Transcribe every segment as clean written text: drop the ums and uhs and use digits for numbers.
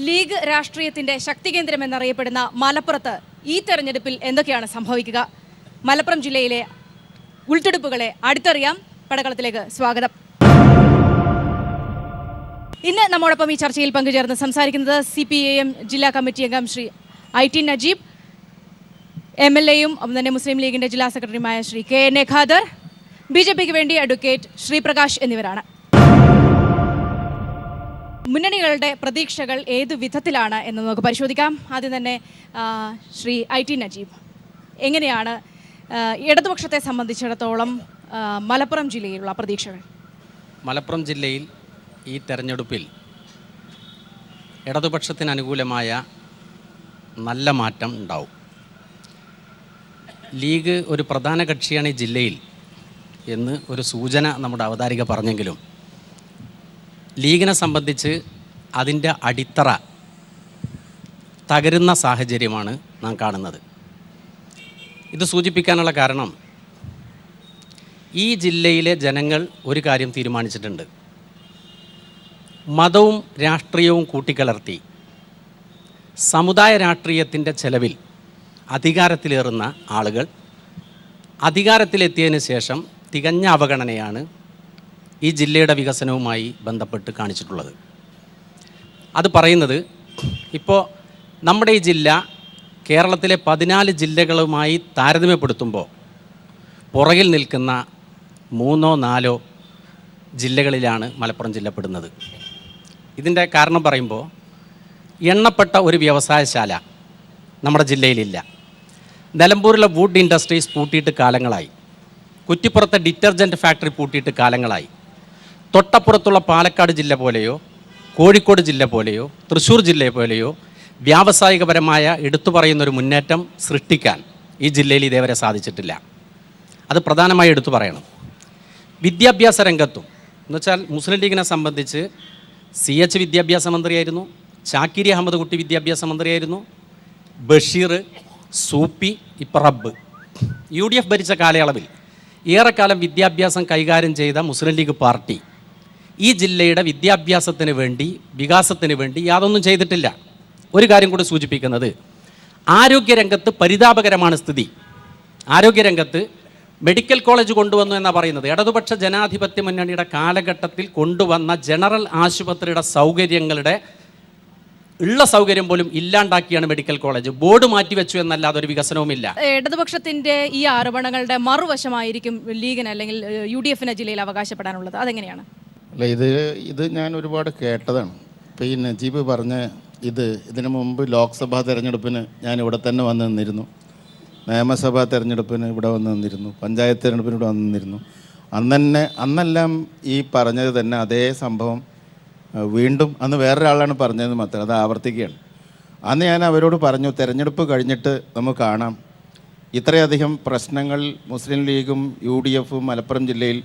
League രാഷ്ട്രീയത്തിന്റെ ശക്തികേന്ദ്രം എന്നറിയപ്പെടുന്ന മലപ്പുറത്ത് ഈ തെരഞ്ഞെടുപ്പിൽ എന്തൊക്കെയാണ് സംഭവിക്കുക? മലപ്പുറം ജില്ലയിലെ ഉൾത്തെടുപ്പുകളെ അടുത്തറിയാം. പടകളത്തിലേക്ക് സ്വാഗതം. ഇന്ന് നമ്മോടൊപ്പം ഈ ചർച്ചയിൽ പങ്കുചേർന്ന് സംസാരിക്കുന്നത് CPIM ജില്ലാ കമ്മിറ്റി അംഗം ശ്രീ IT നജീബ്, MLA-യും തന്നെ മുസ്ലിം ലീഗിന്റെ ജില്ലാ സെക്രട്ടറിയുമായ ശ്രീ KN ഖാദർ, BJPക്ക് വേണ്ടി അഡ്വക്കേറ്റ് ശ്രീപ്രകാശ് എന്നിവരാണ്. മുന്നണികളുടെ പ്രതീക്ഷകൾ ഏതു വിധത്തിലാണ് എന്ന് നമുക്ക് പരിശോധിക്കാം. ആദ്യം തന്നെ ശ്രീ IT നജീബ്, എങ്ങനെയാണ് ഇടതുപക്ഷത്തെ സംബന്ധിച്ചിടത്തോളം മലപ്പുറം ജില്ലയിലുള്ള പ്രതീക്ഷകൾ? മലപ്പുറം ജില്ലയിൽ ഈ തെരഞ്ഞെടുപ്പിൽ ഇടതുപക്ഷത്തിന് അനുകൂലമായ നല്ല മാറ്റം ഉണ്ടാവും. ലീഗ് ഒരു പ്രധാന കക്ഷിയാണ് ഈ ജില്ലയിൽ എന്ന് ഒരു സൂചന നമ്മുടെ അവതാരിക പറഞ്ഞെങ്കിലും ലീഗിനെ സംബന്ധിച്ച് അതിൻ്റെ അടിത്തറ തകരുന്ന സാഹചര്യമാണ് നാം കാണുന്നത്. ഇത് സൂചിപ്പിക്കാനുള്ള കാരണം, ഈ ജില്ലയിലെ ജനങ്ങൾ ഒരു കാര്യം തീരുമാനിച്ചിട്ടുണ്ട്. മതവും രാഷ്ട്രീയവും കൂട്ടിക്കലർത്തി സമുദായ രാഷ്ട്രീയത്തിൻ്റെ ചെലവിൽ അധികാരത്തിലേറുന്ന ആളുകൾ അധികാരത്തിലെത്തിയതിന് ശേഷം തികഞ്ഞ അവഗണനയാണ് ഈ ജില്ലയുടെ വികസനവുമായി ബന്ധപ്പെട്ട് കാണിച്ചിട്ടുള്ളത്. അത് പറയുന്നത്, ഇപ്പോൾ നമ്മുടെ ഈ ജില്ല കേരളത്തിലെ 14 ജില്ലകളുമായി താരതമ്യപ്പെടുത്തുമ്പോൾ പുറകിൽ നിൽക്കുന്ന 3-4 ജില്ലകളിലാണ് മലപ്പുറം ജില്ല പെടുന്നത്. ഇതിൻ്റെ കാരണം പറയുമ്പോൾ, എണ്ണപ്പെട്ട ഒരു വ്യവസായശാല നമ്മുടെ ജില്ലയിലില്ല. നിലമ്പൂരിലെ വുഡ് ഇൻഡസ്ട്രീസ് പൂട്ടിയിട്ട് കാലങ്ങളായി. കുറ്റിപ്പുറത്തെ ഡിറ്റർജൻറ്റ് ഫാക്ടറി പൂട്ടിയിട്ട് കാലങ്ങളായി. തൊട്ടപ്പുറത്തുള്ള പാലക്കാട് ജില്ല പോലെയോ കോഴിക്കോട് ജില്ല പോലെയോ തൃശ്ശൂർ ജില്ല പോലെയോ വ്യാവസായികപരമായ എടുത്തു പറയുന്നൊരു മുന്നേറ്റം സൃഷ്ടിക്കാൻ ഈ ജില്ലയിൽ ഇതേവരെ സാധിച്ചിട്ടില്ല. അത് പ്രധാനമായി എടുത്തു പറയണം. വിദ്യാഭ്യാസ രംഗത്തും എന്നുവെച്ചാൽ മുസ്ലിം ലീഗിനെ സംബന്ധിച്ച് CH വിദ്യാഭ്യാസ മന്ത്രിയായിരുന്നു, ചാക്കിരി അഹമ്മദ് കുട്ടി വിദ്യാഭ്യാസ മന്ത്രിയായിരുന്നു, ബഷീർ, സൂപ്പി, ഇപ്പോൾ റബ്ബ്. UDF ഭരിച്ച കാലയളവിൽ ഏറെക്കാലം വിദ്യാഭ്യാസം കൈകാര്യം ചെയ്ത മുസ്ലിം ലീഗ് പാർട്ടി ഈ ജില്ലയുടെ വിദ്യാഭ്യാസത്തിന് വേണ്ടി, വികാസത്തിന് വേണ്ടി യാതൊന്നും ചെയ്തിട്ടില്ല. ഒരു കാര്യം കൂടി സൂചിപ്പിക്കുന്നത്, ആരോഗ്യരംഗത്ത് പരിതാപകരമാണ് സ്ഥിതി. ആരോഗ്യരംഗത്ത് മെഡിക്കൽ കോളേജ് കൊണ്ടുവന്നു എന്നാണ് പറയുന്നത്. ഇടതുപക്ഷ ജനാധിപത്യ മുന്നണിയുടെ കാലഘട്ടത്തിൽ കൊണ്ടുവന്ന ജനറൽ ആശുപത്രിയുടെ സൗകര്യങ്ങളുടെ ഉള്ള സൗകര്യം പോലും ഇല്ലാണ്ടാക്കിയാണ് മെഡിക്കൽ കോളേജ്. ബോർഡ് മാറ്റിവെച്ചു എന്നല്ലാതെ ഒരു വികസനവുമില്ല. ഇടതുപക്ഷത്തിന്റെ ഈ ആരോപണങ്ങളുടെ മറുവശമായിരിക്കും ലീഗിന് അല്ലെങ്കിൽ UDF-ന് ജില്ലയിൽ അവകാശപ്പെടാനുള്ളത്. അതെങ്ങനെയാണ്? അല്ല, ഇത് ഞാൻ ഒരുപാട് കേട്ടതാണ്. ഇപ്പോൾ ഈ നജീബ് പറഞ്ഞ ഇതിനു മുമ്പ് ലോക്സഭാ തെരഞ്ഞെടുപ്പിന് ഞാൻ ഇവിടെ തന്നെ വന്ന് നിന്നിരുന്നു, നിയമസഭാ തെരഞ്ഞെടുപ്പിന് ഇവിടെ വന്ന് നിന്നിരുന്നു, പഞ്ചായത്ത് തെരഞ്ഞെടുപ്പിന് ഇവിടെ വന്ന് നിന്നിരുന്നു. അന്നെല്ലാം ഈ പറഞ്ഞത് തന്നെ അതേ സംഭവം വീണ്ടും അന്ന് വേറൊരാളാണ് പറഞ്ഞതെന്ന് മാത്രം, അത് ആവർത്തിക്കുകയാണ്. അന്ന് ഞാൻ അവരോട് പറഞ്ഞു, തെരഞ്ഞെടുപ്പ് കഴിഞ്ഞിട്ട് നമുക്ക് കാണാം, ഇത്രയധികം പ്രശ്നങ്ങൾ മുസ്ലിം ലീഗും UDF-ഉം മലപ്പുറം ജില്ലയിൽ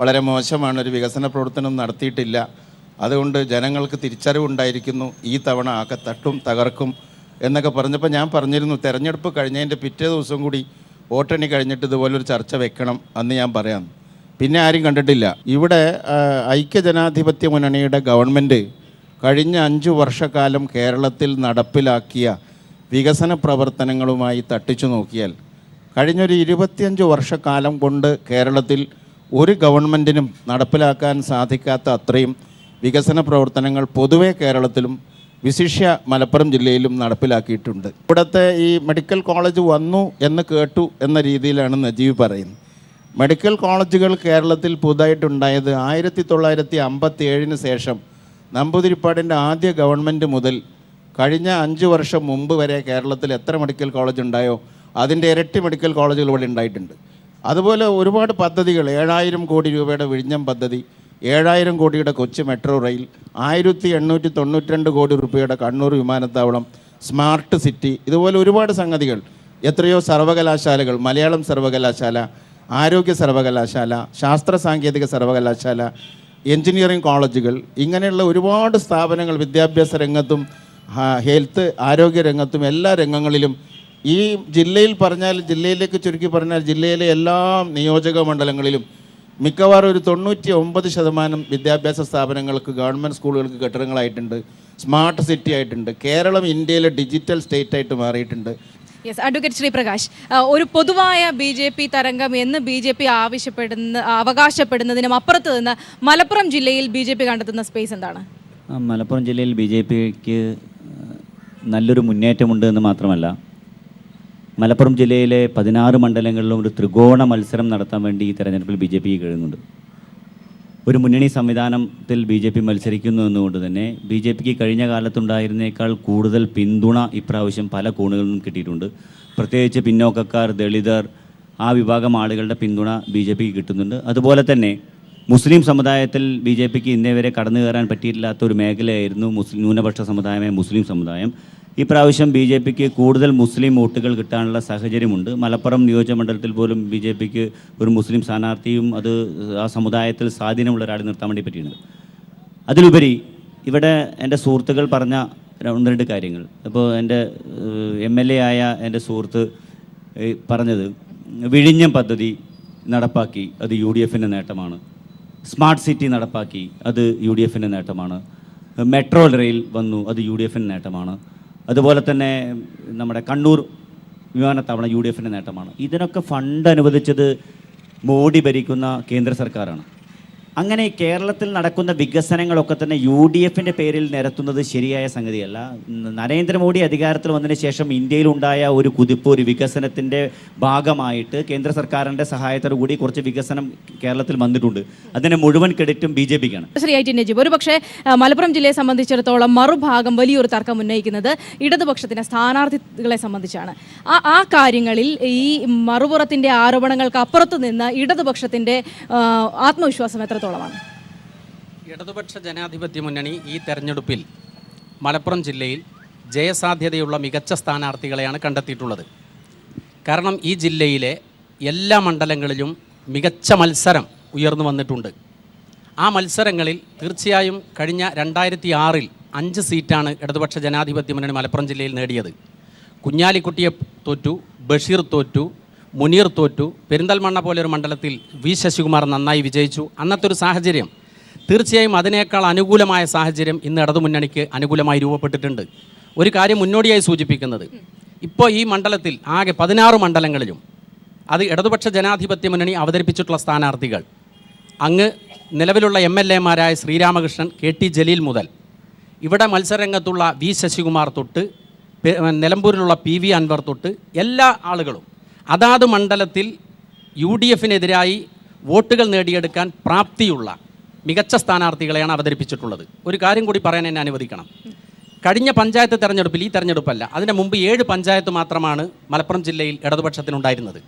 വളരെ മോശമാണ്, ഒരു വികസന പ്രവർത്തനം നടത്തിയിട്ടില്ല, അതുകൊണ്ട് ജനങ്ങൾക്ക് തിരിച്ചറിവുണ്ടായിരിക്കുന്നു, ഈ തവണ ആകെ തട്ടും തകർക്കും എന്നൊക്കെ പറഞ്ഞപ്പോൾ ഞാൻ പറഞ്ഞിരുന്നു, തെരഞ്ഞെടുപ്പ് കഴിഞ്ഞതിൻ്റെ പിറ്റേ ദിവസം കൂടി വോട്ടെണ്ണി കഴിഞ്ഞിട്ട് ഇതുപോലൊരു ചർച്ച വെക്കണം അന്ന് ഞാൻ പറയാം. പിന്നെ ആരും കണ്ടിട്ടില്ല. ഇവിടെ ഐക്യജനാധിപത്യ മുന്നണിയുടെ ഗവൺമെൻറ് കഴിഞ്ഞ 5 വർഷക്കാലം കേരളത്തിൽ നടപ്പിലാക്കിയ വികസന പ്രവർത്തനങ്ങളുമായി തട്ടിച്ചു നോക്കിയാൽ കഴിഞ്ഞൊരു 25 വർഷക്കാലം കൊണ്ട് കേരളത്തിൽ ഒരു ഗവൺമെൻറ്റിനും നടപ്പിലാക്കാൻ സാധിക്കാത്ത അത്രയും വികസന പ്രവർത്തനങ്ങൾ പൊതുവെ കേരളത്തിലും വിശിഷ്യ മലപ്പുറം ജില്ലയിലും നടപ്പിലാക്കിയിട്ടുണ്ട്. ഇവിടുത്തെ ഈ മെഡിക്കൽ കോളേജ് വന്നു എന്ന് കേട്ടു എന്ന രീതിയിലാണ് നജീബ് പറയുന്നത്. മെഡിക്കൽ കോളേജുകൾ കേരളത്തിൽ പുതുതായിട്ടുണ്ടായത് 1957 ശേഷം നമ്പൂതിരിപ്പാടിൻ്റെ ആദ്യ ഗവൺമെൻറ് മുതൽ കഴിഞ്ഞ 5 വർഷം മുമ്പ് വരെ കേരളത്തിൽ എത്ര മെഡിക്കൽ കോളേജ് ഉണ്ടായോ അതിൻ്റെ ഇരട്ടി മെഡിക്കൽ കോളേജുകൾ ഇവിടെ ഉണ്ടായിട്ടുണ്ട്. അതുപോലെ ഒരുപാട് പദ്ധതികൾ, 7000 കോടി രൂപയുടെ വിഴിഞ്ഞം പദ്ധതി, 7000 കോടിയുടെ കൊച്ചി മെട്രോ റെയിൽ, 1892 കോടി രൂപയുടെ കണ്ണൂർ വിമാനത്താവളം, സ്മാർട്ട് സിറ്റി, ഇതുപോലെ ഒരുപാട് സംഗതികൾ. എത്രയോ സർവകലാശാലകൾ, മലയാളം സർവകലാശാല, ആരോഗ്യ സർവകലാശാല, ശാസ്ത്ര സാങ്കേതിക സർവകലാശാല, എൻജിനീയറിംഗ് കോളേജുകൾ, ഇങ്ങനെയുള്ള ഒരുപാട് സ്ഥാപനങ്ങൾ വിദ്യാഭ്യാസ രംഗത്തും ഹെൽത്ത് ആരോഗ്യ രംഗത്തും എല്ലാ രംഗങ്ങളിലും ഈ ജില്ലയിൽ പറഞ്ഞാൽ, ജില്ലയിലേക്ക് ചുരുക്കി പറഞ്ഞാൽ ജില്ലയിലെ എല്ലാ നിയോജക മണ്ഡലങ്ങളിലും മിക്കവാറും ഒരു 99% വിദ്യാഭ്യാസ സ്ഥാപനങ്ങൾക്ക്, ഗവൺമെൻറ് സ്കൂളുകൾക്ക് കെട്ടിടങ്ങളായിട്ടുണ്ട്. സ്മാർട്ട് സിറ്റി ആയിട്ടുണ്ട്. കേരളം ഇന്ത്യയിലെ ഡിജിറ്റൽ സ്റ്റേറ്റ് ആയിട്ട് മാറിയിട്ടുണ്ട്. യെസ്, അഡ്വക്കേറ്റ് ശ്രീപ്രകാശ്, ഒരു പൊതുവായ BJP തരംഗം എന്ന് BJP അവകാശപ്പെടുന്നതിനും അപ്പുറത്ത് നിന്ന് മലപ്പുറം ജില്ലയിൽ BJP കണ്ടെത്തുന്ന സ്പേസ് എന്താണ്? മലപ്പുറം ജില്ലയിൽ BJPക്ക് നല്ലൊരു മുന്നേറ്റമുണ്ട് എന്ന് മാത്രമല്ല, മലപ്പുറം ജില്ലയിലെ 16 മണ്ഡലങ്ങളിലും ഒരു ത്രികോണ മത്സരം നടത്താൻ വേണ്ടി ഈ തെരഞ്ഞെടുപ്പിൽ BJPക്ക് കഴിയുന്നുണ്ട്. ഒരു മുന്നണി സംവിധാനത്തിൽ BJP മത്സരിക്കുന്നു എന്നുകൊണ്ട് തന്നെ BJPക്ക് കഴിഞ്ഞ കാലത്തുണ്ടായിരുന്നേക്കാൾ കൂടുതൽ പിന്തുണ ഇപ്രാവശ്യം പല കോണുകളിൽ നിന്നും കിട്ടിയിട്ടുണ്ട്. പ്രത്യേകിച്ച് പിന്നോക്കക്കാർ, ദളിതർ, ആ വിഭാഗം ആളുകളുടെ പിന്തുണ BJPക്ക് കിട്ടുന്നുണ്ട്. അതുപോലെ തന്നെ മുസ്ലിം സമുദായത്തിൽ BJPക്ക് ഇന്നേ വരെ കടന്നു കയറാൻ പറ്റിയിട്ടില്ലാത്ത ഒരു മേഖലയായിരുന്നു ന്യൂനപക്ഷ സമുദായമായ മുസ്ലിം സമുദായം. ഇപ്രാവശ്യം BJPക്ക് കൂടുതൽ മുസ്ലിം വോട്ടുകൾ കിട്ടാനുള്ള സാഹചര്യമുണ്ട്. മലപ്പുറം നിയോജകമണ്ഡലത്തിൽ പോലും BJPക്ക് ഒരു മുസ്ലിം സ്ഥാനാർത്ഥിയും അത് ആ സമുദായത്തിൽ സ്വാധീനമുള്ള ഒരാളെ നിർത്താൻ വേണ്ടി പറ്റിയിട്ടുണ്ട്. അതിലുപരി ഇവിടെ എൻ്റെ സുഹൃത്തുക്കൾ പറഞ്ഞ 1-2 കാര്യങ്ങൾ, ഇപ്പോൾ എൻ്റെ MLA ആയ എൻ്റെ സുഹൃത്ത് പറഞ്ഞത്, വിഴിഞ്ഞം പദ്ധതി നടപ്പാക്കി, അത് UDFൻ്റെ നേട്ടമാണ്. സ്മാർട്ട് സിറ്റി നടപ്പാക്കി, അത് UDFൻ്റെ നേട്ടമാണ്. മെട്രോ റെയിൽ വന്നു, അത് UDFൻ്റെ നേട്ടമാണ്. അതുപോലെ തന്നെ നമ്മുടെ കണ്ണൂർ വിമാനത്താവള UDFൻ്റെ നേട്ടമാണ്. ഇതിനൊക്കെ ഫണ്ട് അനുവദിച്ചത് മോഡി ഭരിക്കുന്ന കേന്ദ്ര സർക്കാരാണ്. അങ്ങനെ കേരളത്തിൽ നടക്കുന്ന വികസനങ്ങളൊക്കെ തന്നെ UDFൻ്റെ പേരിൽ നിരത്തുന്നത് ശരിയായ സംഗതിയല്ല. നരേന്ദ്രമോദി അധികാരത്തിൽ വന്നതിന് ശേഷം ഇന്ത്യയിലുണ്ടായ ഒരു കുതിപ്പ്, ഒരു വികസനത്തിൻ്റെ ഭാഗമായിട്ട് കേന്ദ്ര സർക്കാരിൻ്റെ സഹായത്തോടു കൂടി കുറച്ച് വികസനം കേരളത്തിൽ വന്നിട്ടുണ്ട്. അതിൻ്റെ മുഴുവൻ ക്രെഡിറ്റും BJPക്കാണ്. ശ്രീ IT നജീബ്, ഒരു പക്ഷേ മലപ്പുറം ജില്ലയെ സംബന്ധിച്ചിടത്തോളം മറുഭാഗം വലിയൊരു തർക്കം ഉന്നയിക്കുന്നത് ഇടതുപക്ഷത്തിൻ്റെ സ്ഥാനാർത്ഥികളെ സംബന്ധിച്ചാണ്. ആ കാര്യങ്ങളിൽ ഈ മറുപുറത്തിൻ്റെ ആരോപണങ്ങൾക്ക് അപ്പുറത്ത് നിന്ന് ഇടതുപക്ഷത്തിൻ്റെ ആത്മവിശ്വാസം എത്രത്തോളം? ഇടതുപക്ഷ ജനാധിപത്യ മുന്നണി ഈ തെരഞ്ഞെടുപ്പിൽ മലപ്പുറം ജില്ലയിൽ ജയസാധ്യതയുള്ള മികച്ച സ്ഥാനാർത്ഥികളെയാണ് കണ്ടെത്തിയിട്ടുള്ളത്. കാരണം ഈ ജില്ലയിലെ എല്ലാ മണ്ഡലങ്ങളിലും മികച്ച മത്സരം ഉയർന്നു വന്നിട്ടുണ്ട്. ആ മത്സരങ്ങളിൽ തീർച്ചയായും കഴിഞ്ഞ 2006-ൽ 5 സീറ്റാണ് ഇടതുപക്ഷ ജനാധിപത്യ മുന്നണി മലപ്പുറം ജില്ലയിൽ നേടിയത്. കുഞ്ഞാലിക്കുട്ടിയെ തോറ്റു, ബഷീർ തോറ്റു, മുനീർ തോറ്റു. പെരിന്തൽമണ്ണ പോലെ ഒരു മണ്ഡലത്തിൽ V ശശികുമാർ നന്നായി വിജയിച്ചു. അന്നത്തെ ഒരു സാഹചര്യം, തീർച്ചയായും അതിനേക്കാൾ അനുകൂലമായ സാഹചര്യം ഇന്ന് ഇടതുമുന്നണിക്ക് അനുകൂലമായി രൂപപ്പെട്ടിട്ടുണ്ട്. ഒരു കാര്യം മുന്നോടിയായി സൂചിപ്പിക്കുന്നത്, ഇപ്പോൾ ഈ മണ്ഡലത്തിൽ ആകെ 16 മണ്ഡലങ്ങളിലും അത് ജനാധിപത്യ മുന്നണി അവതരിപ്പിച്ചിട്ടുള്ള സ്ഥാനാർത്ഥികൾ അങ്ങ് നിലവിലുള്ള MLA-മാരായ ശ്രീരാമകൃഷ്ണൻ, KT ജലീൽ മുതൽ ഇവിടെ മത്സരരംഗത്തുള്ള V ശശികുമാർ തൊട്ട് നിലമ്പൂരിലുള്ള PV അൻവർ തൊട്ട് എല്ലാ ആളുകളും അതാത് മണ്ഡലത്തിൽ UDFനെതിരായി വോട്ടുകൾ നേടിയെടുക്കാൻ പ്രാപ്തിയുള്ള മികച്ച സ്ഥാനാർത്ഥികളെയാണ് അവതരിപ്പിച്ചിട്ടുള്ളത്. ഒരു കാര്യം കൂടി പറയാൻ എന്നെ അനുവദിക്കണം. കഴിഞ്ഞ പഞ്ചായത്ത് തെരഞ്ഞെടുപ്പിൽ, ഈ തെരഞ്ഞെടുപ്പല്ല, അതിന് മുമ്പ് 7 പഞ്ചായത്ത് മാത്രമാണ് മലപ്പുറം ജില്ലയിൽ ഇടതുപക്ഷത്തിനുണ്ടായിരുന്നത്.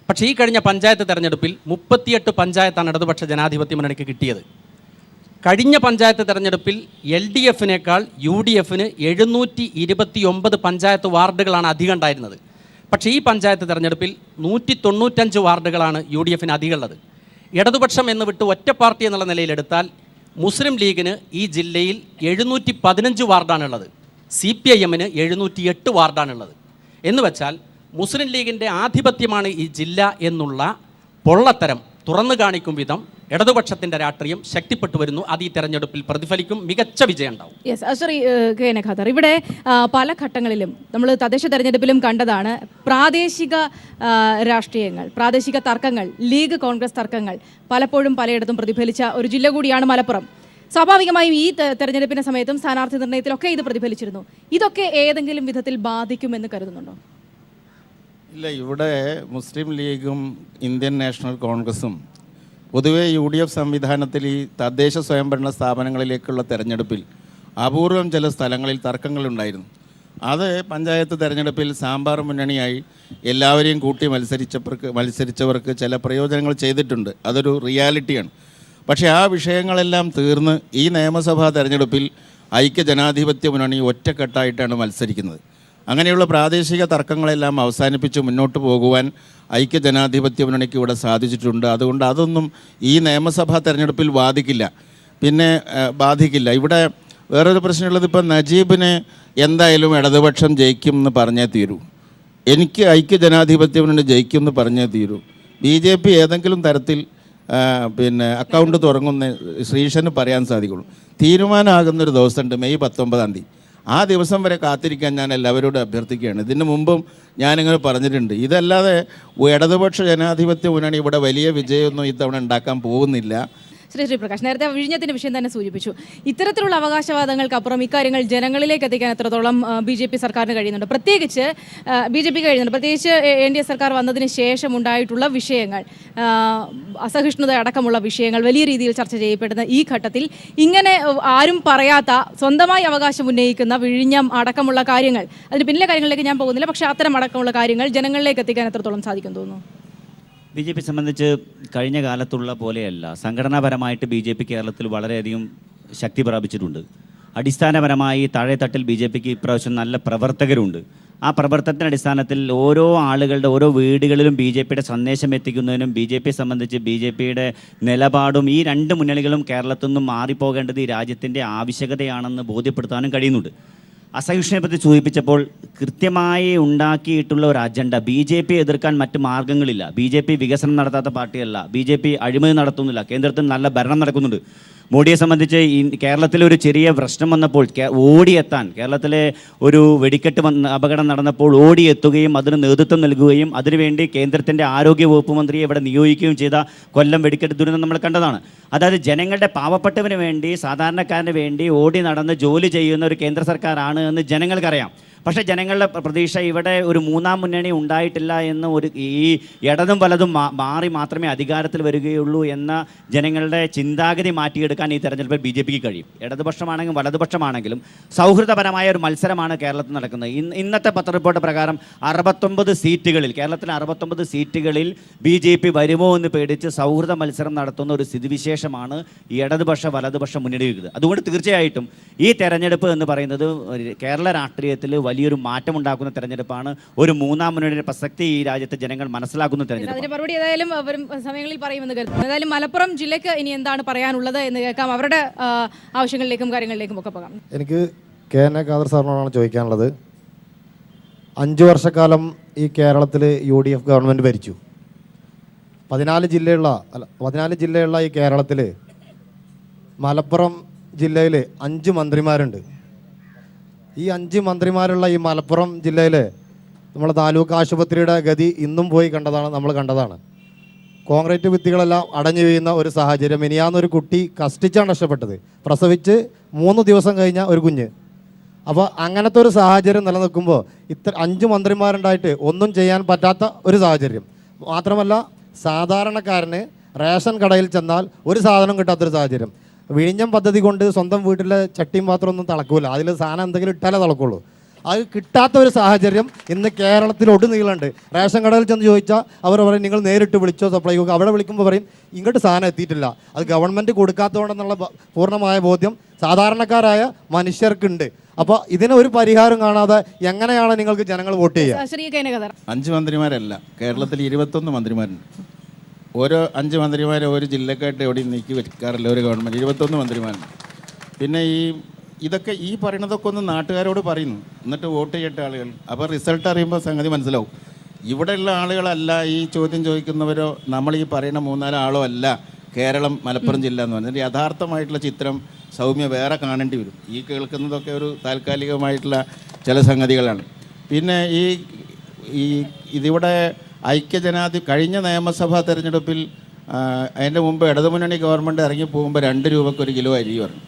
പക്ഷേ ഈ കഴിഞ്ഞ പഞ്ചായത്ത് തെരഞ്ഞെടുപ്പിൽ 38 പഞ്ചായത്താണ് ഇടതുപക്ഷ ജനാധിപത്യ മുന്നണിക്ക് കിട്ടിയത്. കഴിഞ്ഞ പഞ്ചായത്ത് തെരഞ്ഞെടുപ്പിൽ LDFനേക്കാൾ UDFന് 729 പഞ്ചായത്ത് വാർഡുകളാണ് അധികം ഉണ്ടായിരുന്നത്. പക്ഷേ ഈ പഞ്ചായത്ത് തെരഞ്ഞെടുപ്പിൽ 195 വാർഡുകളാണ് UDFന് അധികമുള്ളത്. ഇടതുപക്ഷം എന്ന് വിട്ട് ഒറ്റ പാർട്ടി എന്നുള്ള നിലയിലെടുത്താൽ മുസ്ലിം ലീഗിന് ഈ ജില്ലയിൽ 715 വാർഡാണുള്ളത്, CPIMന് 708 വാർഡാണുള്ളത്. എന്ന് വെച്ചാൽ മുസ്ലിം ലീഗിൻ്റെ ആധിപത്യമാണ് ഈ ജില്ല എന്നുള്ള പൊള്ളത്തരം തുറന്നു കാണിക്കും വിധം ഇടതുപക്ഷത്തിൻ്റെ രാഷ്ട്രീയം ശക്തിപ്പെട്ടു വരുന്നു. അത് ഈ തെരഞ്ഞെടുപ്പിൽ പ്രതിഫലിക്കും, മികച്ച വിജയം ഉണ്ടാവും. യെസ്, ശ്രീ KN ഖാദർ, ഇവിടെ പല ഘട്ടങ്ങളിലും നമ്മൾ തദ്ദേശ തെരഞ്ഞെടുപ്പിലും കണ്ടതാണ് പ്രാദേശിക രാഷ്ട്രീയങ്ങൾ, പ്രാദേശിക തർക്കങ്ങൾ, ലീഗ് കോൺഗ്രസ് തർക്കങ്ങൾ പലപ്പോഴും പലയിടത്തും പ്രതിഫലിച്ച ഒരു ജില്ല കൂടിയാണ് മലപ്പുറം. സ്വാഭാവികമായും ഈ തെരഞ്ഞെടുപ്പിൻ്റെ സമയത്തും സ്ഥാനാർത്ഥി നിർണ്ണയത്തിലൊക്കെ ഇത് പ്രതിഫലിച്ചിരുന്നു. ഇതൊക്കെ ഏതെങ്കിലും വിധത്തിൽ ബാധിക്കുമെന്ന് കരുതുന്നുണ്ടോ? ഇല്ല, ഇവിടെ മുസ്ലിം ലീഗും ഇന്ത്യൻ നാഷണൽ കോൺഗ്രസും പൊതുവേ UDF സംവിധാനത്തിൽ ഈ തദ്ദേശ സ്വയംഭരണ സ്ഥാപനങ്ങളിലേക്കുള്ള തെരഞ്ഞെടുപ്പിൽ അപൂർവം ചില സ്ഥലങ്ങളിൽ തർക്കങ്ങളുണ്ടായിരുന്നു. അത് പഞ്ചായത്ത് തെരഞ്ഞെടുപ്പിൽ സാമ്പാർ മുന്നണിയായി എല്ലാവരെയും കൂട്ടി മത്സരിച്ചവർക്ക് ചില പ്രയോജനങ്ങൾ ചെയ്തിട്ടുണ്ട്. അതൊരു റിയാലിറ്റിയാണ്. പക്ഷേ ആ വിഷയങ്ങളെല്ലാം തീർന്ന് ഈ നിയമസഭാ തെരഞ്ഞെടുപ്പിൽ ഐക്യജനാധിപത്യ മുന്നണി ഒറ്റക്കെട്ടായിട്ടാണ് മത്സരിക്കുന്നത്. അങ്ങനെയുള്ള പ്രാദേശിക തർക്കങ്ങളെല്ലാം അവസാനിപ്പിച്ച് മുന്നോട്ട് പോകുവാൻ ഐക്യജനാധിപത്യ മുന്നണിക്ക് ഇവിടെ സാധിച്ചിട്ടുണ്ട്. അതുകൊണ്ട് അതൊന്നും ഈ നിയമസഭാ തെരഞ്ഞെടുപ്പിൽ ബാധിക്കില്ല. ഇവിടെ വേറൊരു പ്രശ്നമുള്ളത്, ഇപ്പം നജീബിന് എന്തായാലും ഇടതുപക്ഷം ജയിക്കും എന്ന് പറഞ്ഞേ തീരൂ. എനിക്ക് ഐക്യജനാധിപത്യ മുന്നണി ജയിക്കും എന്ന് പറഞ്ഞേ തീരൂ. BJP ഏതെങ്കിലും തരത്തിൽ പിന്നെ അക്കൗണ്ട് തുടങ്ങുന്ന ശ്രീഷന് പറയാൻ സാധിക്കുള്ളൂ. തീരുമാനമാകുന്നൊരു ദിവസമുണ്ട്, മെയ് 19 ആ ദിവസം വരെ കാത്തിരിക്കാൻ ഞാൻ എല്ലാവരോടും അഭ്യർത്ഥിക്കുകയാണ്. ഇതിന് മുമ്പും ഞാനിങ്ങനെ പറഞ്ഞിട്ടുണ്ട്, ഇതല്ലാതെ ഇടതുപക്ഷ ജനാധിപത്യ മുന്നണി ഇവിടെ വലിയ വിജയമൊന്നും ഇത്തവണ ഉണ്ടാക്കാൻ പോകുന്നില്ല. ശ്രീ പ്രകാശ് നേരത്തെ വിഴിഞ്ഞത്തിൻ്റെ വിഷയം തന്നെ സൂചിപ്പിച്ചു. ഇത്തരത്തിലുള്ള അവകാശവാദങ്ങൾക്കപ്പുറം ഇക്കാര്യങ്ങൾ ജനങ്ങളിലേക്ക് എത്തിക്കാൻ എത്രത്തോളം BJP സർക്കാരിന് കഴിയുന്നുണ്ട്, പ്രത്യേകിച്ച് BJP കഴിയുന്നുണ്ട്, പ്രത്യേകിച്ച് NDA സർക്കാർ വന്നതിന് ശേഷം ഉണ്ടായിട്ടുള്ള വിഷയങ്ങൾ, അസഹിഷ്ണുത അടക്കമുള്ള വിഷയങ്ങൾ വലിയ രീതിയിൽ ചർച്ച ചെയ്യപ്പെടുന്ന ഈ ഘട്ടത്തിൽ ഇങ്ങനെ ആരും പറയാത്ത സ്വന്തമായി അവകാശം ഉന്നയിക്കുന്ന വിഴിഞ്ഞം അടക്കമുള്ള കാര്യങ്ങൾ, അതിന് പിന്നിലെ കാര്യങ്ങളിലേക്ക് ഞാൻ പോകുന്നില്ല, പക്ഷേ അത്തരം അടക്കമുള്ള കാര്യങ്ങൾ ജനങ്ങളിലേക്ക് എത്തിക്കാൻ എത്രത്തോളം സാധിക്കും തോന്നുന്നു? BJP സംബന്ധിച്ച് കഴിഞ്ഞ കാലത്തുള്ള പോലെയല്ല, സംഘടനാപരമായിട്ട് BJP കേരളത്തിൽ വളരെയധികം ശക്തി പ്രാപിച്ചിട്ടുണ്ട്. അടിസ്ഥാനപരമായി താഴെത്തട്ടിൽ BJPക്ക് ഇപ്രാവശ്യം നല്ല പ്രവർത്തകരുണ്ട്. ആ പ്രവർത്തനത്തിൻ്റെ അടിസ്ഥാനത്തിൽ ഓരോ ആളുകളുടെ ഓരോ വീടുകളിലും BJPയുടെ സന്ദേശം എത്തിക്കുന്നതിനും BJPയെ സംബന്ധിച്ച് BJPയുടെ നിലപാടും ഈ രണ്ട് മുന്നണികളും കേരളത്തിൽ നിന്നും മാറിപ്പോകേണ്ടത് ഈ രാജ്യത്തിൻ്റെ ആവശ്യകതയാണെന്ന് ബോധ്യപ്പെടുത്താനും കഴിയുന്നുണ്ട്. അസഹിഷ്ണുതയെ പറ്റി സൂചിപ്പിച്ചപ്പോൾ കൃത്യമായി ഉണ്ടാക്കിയിട്ടുള്ള ഒരു അജണ്ട, BJP എതിർക്കാൻ മറ്റ് മാർഗ്ഗങ്ങളില്ല. BJP വികസനം നടത്താത്ത പാർട്ടിയല്ല, BJP അഴിമതി നടത്തുന്നില്ല, കേന്ദ്രത്തിൽ നല്ല ഭരണം നടക്കുന്നുണ്ട്. മോഡിയെ സംബന്ധിച്ച് കേരളത്തിലെ ഒരു ചെറിയ പ്രശ്നം വന്നപ്പോൾ ഓടിയെത്താൻ, കേരളത്തിലെ ഒരു വെടിക്കെട്ട് അപകടം നടന്നപ്പോൾ ഓടിയെത്തുകയും അതിന് നേതൃത്വം നൽകുകയും അതിനുവേണ്ടി കേന്ദ്രത്തിൻ്റെ ആരോഗ്യ വകുപ്പ് മന്ത്രിയെ ഇവിടെ നിയോഗിക്കുകയും ചെയ്ത കൊല്ലം വെടിക്കെട്ട് ദുരന്തം നമ്മൾ കണ്ടതാണ്. അതായത് ജനങ്ങളുടെ പാവപ്പെട്ടവന് വേണ്ടി, സാധാരണക്കാരന് വേണ്ടി ഓടി നടന്ന് ജോലി ചെയ്യുന്ന ഒരു കേന്ദ്ര സർക്കാരാണ് എന്ന് ജനങ്ങൾക്കറിയാം. പക്ഷേ ജനങ്ങളുടെ പ്രതീക്ഷ ഇവിടെ ഒരു മൂന്നാം മുന്നണി ഉണ്ടായിട്ടില്ല എന്ന്, ഒരു ഈ ഇടതും വലതും മാറി മാത്രമേ അധികാരത്തിൽ വരികയുള്ളൂ എന്ന ജനങ്ങളുടെ ചിന്താഗതി മാറ്റിയെടുക്കാൻ ഈ തെരഞ്ഞെടുപ്പിൽ BJPക്ക് കഴിയും. ഇടതുപക്ഷമാണെങ്കിലും വലതുപക്ഷമാണെങ്കിലും സൗഹൃദപരമായ ഒരു മത്സരമാണ് കേരളത്തിൽ നടക്കുന്നത്. ഇന്നത്തെ പത്രറിപ്പോർട്ട് പ്രകാരം 69 സീറ്റുകളിൽ, കേരളത്തിലെ 69 സീറ്റുകളിൽ BJP വരുമോ എന്ന് പേടിച്ച് സൗഹൃദ മത്സരം നടത്തുന്ന ഒരു സ്ഥിതിവിശേഷമാണ് ഈ ഇടതുപക്ഷ വലതുപക്ഷ മുന്നണിയിൽ. അതുകൊണ്ട് തീർച്ചയായിട്ടും ഈ തെരഞ്ഞെടുപ്പ് എന്ന് പറയുന്നത് കേരള രാഷ്ട്രീയത്തിൽ വലിയൊരു മാറ്റമുണ്ടാക്കുന്ന തെരഞ്ഞെടുപ്പാണ്. ഒരു മൂന്നാം മുന്നണിയുടെ പ്രസക്തി ഈ രാജ്യത്തെ ജനങ്ങൾ മനസ്സിലാക്കുന്ന തെരഞ്ഞെടുപ്പ്. അതിന്റെ മറുപടി ഏതായാലും വരും സമയങ്ങളിൽ പറയുമെന്ന് കരുതുന്നു. ഏതായാലും മലപ്പുറം ജില്ലയ്ക്ക് ഇനി എന്താണ് പറയാനുള്ളത് എന്ന് കേൾക്കാം. അവരുടെ ആവശ്യങ്ങളിലേക്കും കാര്യങ്ങളിലേക്കും ഒക്കെ പോകാം. എനിക്ക് KN ഖാദർ സാറിനോടാണ് ചോദിക്കാനുള്ളത്. 5 വർഷക്കാലം ഈ കേരളത്തിൽ UDF ഗവൺമെൻറ് ഭരിച്ചു. 14 ജില്ലയുള്ള ഈ കേരളത്തിൽ മലപ്പുറം ജില്ലയിൽ 5 മന്ത്രിമാരുണ്ട്. ഈ 5 മന്ത്രിമാരുള്ള ഈ മലപ്പുറം ജില്ലയിൽ നമ്മളെ താലൂക്ക് ആശുപത്രിയുടെ ഗതി ഇന്നും പോയി നമ്മൾ കണ്ടതാണ്. കോൺക്രീറ്റ് ഭിത്തികളെല്ലാം അടഞ്ഞു വീഴുന്ന ഒരു സാഹചര്യം. ഇനിയാന്നൊരു കുട്ടി കഷ്ടിച്ചാണ് രക്ഷപ്പെട്ടത്, പ്രസവിച്ച് 3 ദിവസം കഴിഞ്ഞ ഒരു കുഞ്ഞ്. അപ്പോൾ അങ്ങനത്തെ ഒരു സാഹചര്യം നിലനിൽക്കുമ്പോൾ 5 മന്ത്രിമാരുണ്ടായിട്ട് ഒന്നും ചെയ്യാൻ പറ്റാത്ത ഒരു സാഹചര്യം. മാത്രമല്ല സാധാരണക്കാരന് റേഷൻ കടയിൽ ചെന്നാൽ ഒരു സാധനം കിട്ടാത്തൊരു സാഹചര്യം. വിഴിഞ്ഞം പദ്ധതി കൊണ്ട് സ്വന്തം വീട്ടിലെ ചട്ടിയും പാത്രം ഒന്നും തിളക്കൂല, അതിൽ സാധനം എന്തെങ്കിലും ഇട്ടാലേ തിളക്കുള്ളൂ. അത് കിട്ടാത്ത ഒരു സാഹചര്യം ഇന്ന് കേരളത്തിൽ ഒടുനീളുണ്ട്. റേഷൻ കടയിൽ ചെന്ന് ചോദിച്ചാൽ അവർ പറയും നിങ്ങൾ നേരിട്ട് വിളിച്ചോ സപ്ലൈകോ. അവിടെ വിളിക്കുമ്പോൾ പറയും ഇങ്ങോട്ട് സാധനം എത്തിയിട്ടില്ല, അത് ഗവൺമെൻറ് കൊടുക്കാത്തതുകൊണ്ടെന്നുള്ള പൂർണ്ണമായ ബോധ്യം സാധാരണക്കാരായ മനുഷ്യർക്കുണ്ട്. അപ്പോൾ ഇതിന് ഒരു പരിഹാരം കാണാതെ എങ്ങനെയാണ് നിങ്ങൾക്ക് ജനങ്ങൾ വോട്ട് ചെയ്യുക? 5 മന്ത്രിമാരല്ല, കേരളത്തിൽ 21 മന്ത്രിമാരുണ്ട്. ഓരോ 5 മന്ത്രിമാരെ ഒരു ജില്ലക്കായിട്ട് എവിടെയും നീക്കി വെക്കാറില്ല ഒരു ഗവൺമെൻറ്. 21 മന്ത്രിമാരുണ്ട്. പിന്നെ ഇതൊക്കെ ഈ പറയുന്നതൊക്കെ ഒന്ന് നാട്ടുകാരോട് പറയുന്നു, എന്നിട്ട് വോട്ട് ചെയ്യട്ടെ ആളുകൾ. അപ്പോൾ റിസൾട്ട് അറിയുമ്പോൾ സംഗതി മനസ്സിലാവും. ഇവിടെയുള്ള ആളുകളല്ല ഈ ചോദ്യം ചോദിക്കുന്നവരോ നമ്മൾ ഈ പറയുന്ന 3-4 ആളോ അല്ല കേരളം മലപ്പുറം ജില്ല എന്ന് പറഞ്ഞാൽ. യഥാർത്ഥമായിട്ടുള്ള ചിത്രം സൗമ്യ വേറെ കാണേണ്ടി വരും. ഈ കേൾക്കുന്നതൊക്കെ ഒരു താൽക്കാലികമായിട്ടുള്ള ചില സംഗതികളാണ്. പിന്നെ ഇതിവിടെ കഴിഞ്ഞ നിയമസഭാ തെരഞ്ഞെടുപ്പിൽ അതിൻ്റെ മുമ്പ് ഇടതുമുന്നണി ഗവൺമെൻറ് ഇറങ്ങി പോകുമ്പോൾ 2 രൂപയ്ക്ക് 1 കിലോ അരി പറഞ്ഞു.